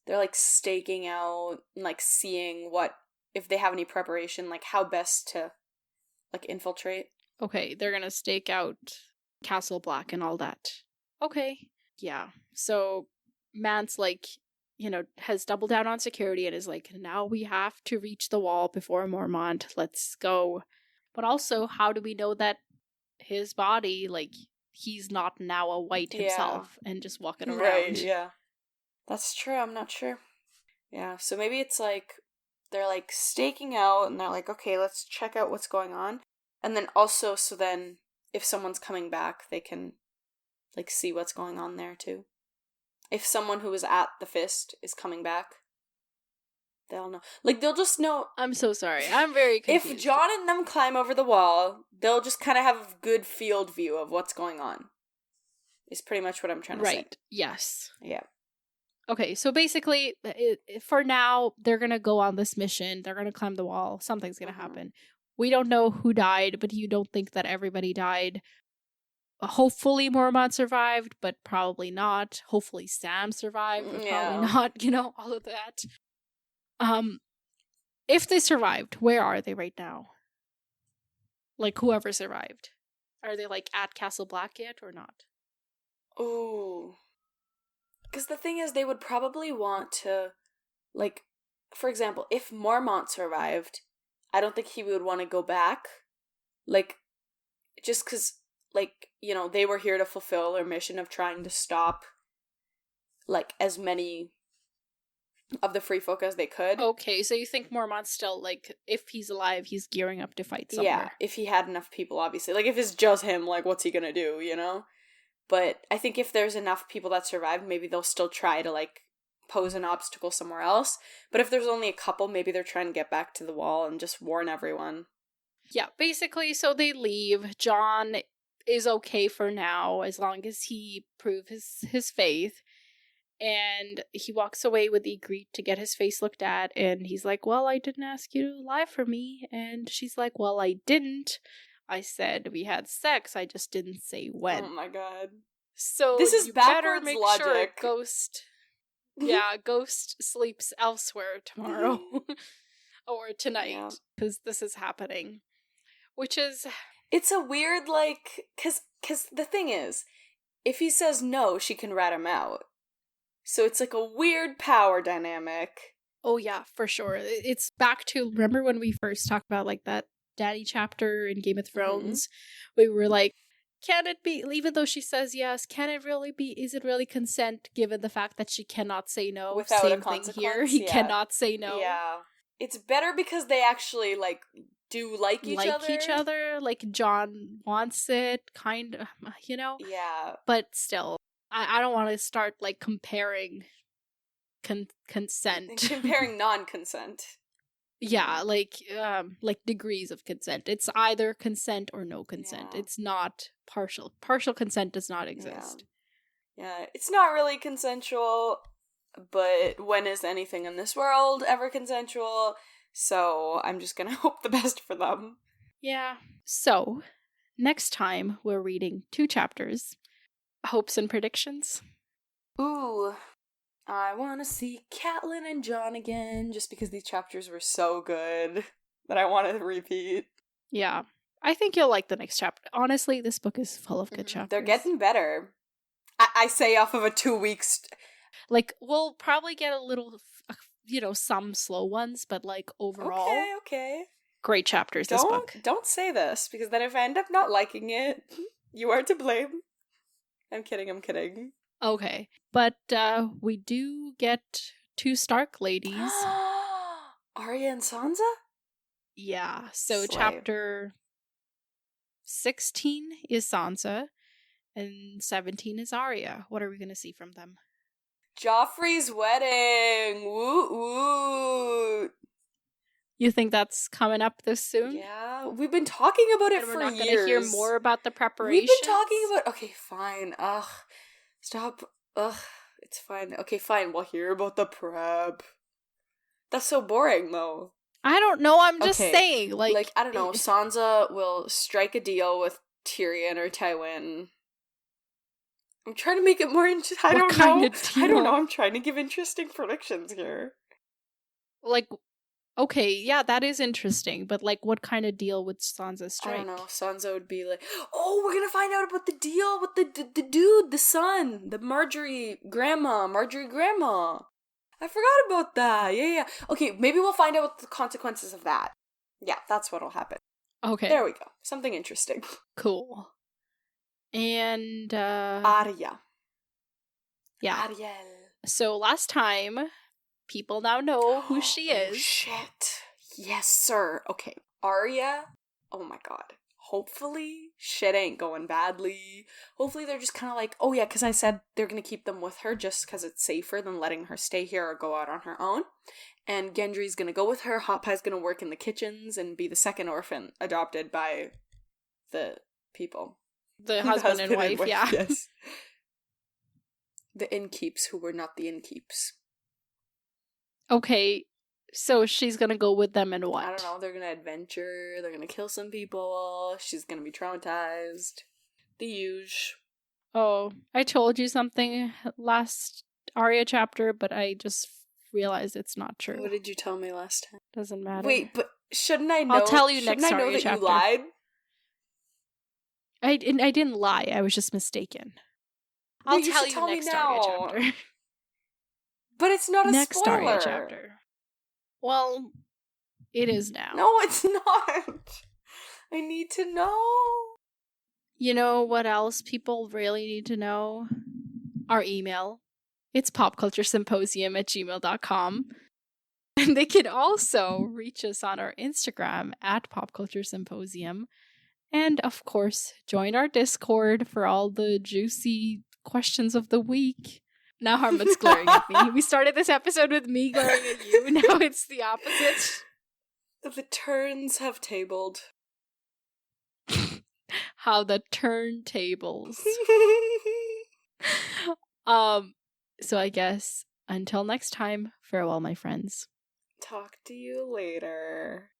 they're like staking out and like seeing what, if they have any preparation, like how best to like infiltrate. Okay, they're gonna stake out Castle Black and all that. Okay. Yeah. So Mance, like, has doubled down on security and is like, now we have to reach the wall before Mormont. Let's go. But also, how do we know that his body, like, he's not now a white himself and just walking around? Right, yeah. That's true, I'm not sure. Yeah, so maybe it's like, they're like staking out and they're like, okay, let's check out what's going on. And then also, so then, if someone's coming back, they can, like, see what's going on there, too. If someone who was at the fist is coming back, they'll know. Like, they'll just know. I'm so sorry. I'm very confused. If John and them climb over the wall, they'll just kind of have a good field view of what's going on. Is pretty much what I'm trying to say. Right. Yes. Yeah. Okay, so basically, for now, they're going to go on this mission. They're going to climb the wall. Something's going to happen. We don't know who died, but you don't think that everybody died. Hopefully Mormont survived, but probably not. Hopefully Sam survived, but probably not. All of that. If they survived, where are they right now? Like, whoever survived. Are they, like, at Castle Black yet, or not? Ooh. Because the thing is, they would probably want to, like, for example, if Mormont survived, I don't think he would want to go back. Like, just because, like, they were here to fulfill their mission of trying to stop, like, as many of the free folk as they could. Okay, so you think Mormont's still, like, if he's alive, he's gearing up to fight somewhere. Yeah, if he had enough people, obviously. Like, if it's just him, like, what's he gonna do, But I think if there's enough people that survived, maybe they'll still try to, like, pose an obstacle somewhere else. But if there's only a couple, maybe they're trying to get back to the wall and just warn everyone. Yeah, basically, so they leave. John is okay for now, as long as he proves his faith. And he walks away with Ygritte to get his face looked at, and he's like, well, I didn't ask you to lie for me. And she's like, well, I didn't. I said we had sex, I just didn't say when. Oh my god. So this is you backwards better make logic. Sure Ghost sleeps elsewhere tomorrow. Or tonight, because this is happening. Which is... It's a weird, like, because the thing is, if he says no, she can rat him out. So it's like a weird power dynamic. Oh yeah, for sure. It's back to, remember when we first talked about, like, that daddy chapter in Game of Thrones? We were like, can it be, even though she says yes, is it really consent given the fact that she cannot say no? Without Same a consequence, thing here. He cannot say no. Yeah. It's better because they actually, like, do like each other. Like, John wants it, kind of, Yeah. But still, I don't want to start, like, comparing consent. Comparing non-consent. Yeah, like degrees of consent. It's either consent or no consent. Yeah. It's not partial. Partial consent does not exist. Yeah, it's not really consensual, but when is anything in this world ever consensual? So I'm just gonna hope the best for them. Yeah. So, next time we're reading 2 chapters. Hopes and predictions? Ooh. I want to see Catelyn and John again, just because these chapters were so good that I want to repeat. Yeah. I think you'll like the next chapter. Honestly, this book is full of good chapters. They're getting better. I say off of a 2 weeks... Like, we'll probably get a some slow ones, but like overall, Okay. great chapters this book. Don't say this, because then if I end up not liking it, you are to blame. I'm kidding. Okay, but we do get 2 Stark ladies. Arya and Sansa? Yeah, so Slay. chapter 16 is Sansa, and 17 is Arya. What are we going to see from them? Joffrey's wedding! Woot woot! You think that's coming up this soon? Yeah, we've been talking about it and for we're not years. Going to hear more about the preparations? We've been talking about... Okay, fine. Ugh. Stop. Ugh. It's fine. Okay, fine. We'll hear about the prep. That's so boring, though. I don't know. I'm just saying. Like, I don't know. Sansa will strike a deal with Tyrion or Tywin. I'm trying to make it more interesting. I don't know. I'm trying to give interesting predictions here. Like, okay, yeah, that is interesting. But, like, what kind of deal would Sansa strike? I don't know. Sansa would be like, oh, we're going to find out about the deal with the dude, the son, the Marjorie grandma. I forgot about that. Yeah. Okay, maybe we'll find out what the consequences of that. Yeah, that's what'll happen. Okay. There we go. Something interesting. Cool. And, Arya. Yeah. Ariel. So last time, people now know who she is. Oh, shit. Yes, sir. Okay. Arya. Oh my god. Hopefully, shit ain't going badly. Hopefully they're just kind of like, oh yeah, because I said they're going to keep them with her just because it's safer than letting her stay here or go out on her own. And Gendry's going to go with her. Hot Pie's going to work in the kitchens and be the second orphan adopted by the people. The husband and wife, yeah. Yes. The innkeeps who were not the innkeeps. Okay, so she's gonna go with them and what? I don't know, they're gonna adventure, they're gonna kill some people, she's gonna be traumatized. The huge. Oh, I told you something last Arya chapter, but I just realized it's not true. What did you tell me last time? Doesn't matter. Wait, but shouldn't I know? I'll tell you next Arya Arya that chapter. You lied? I didn't lie, I was just mistaken. I'll tell you next Arya chapter. But it's not a next spoiler. Arya chapter. Well, it is now. No, it's not. I need to know. You know what else people really need to know? Our email. It's popculturesymposium@gmail.com. And they can also reach us on our Instagram @popculturesymposium. And, of course, join our Discord for all the juicy questions of the week. Now Harmat's glaring at me. We started this episode with me glaring at you. Now it's the opposite. The turns have tabled. How the turntables. So I guess until next time, farewell, my friends. Talk to you later.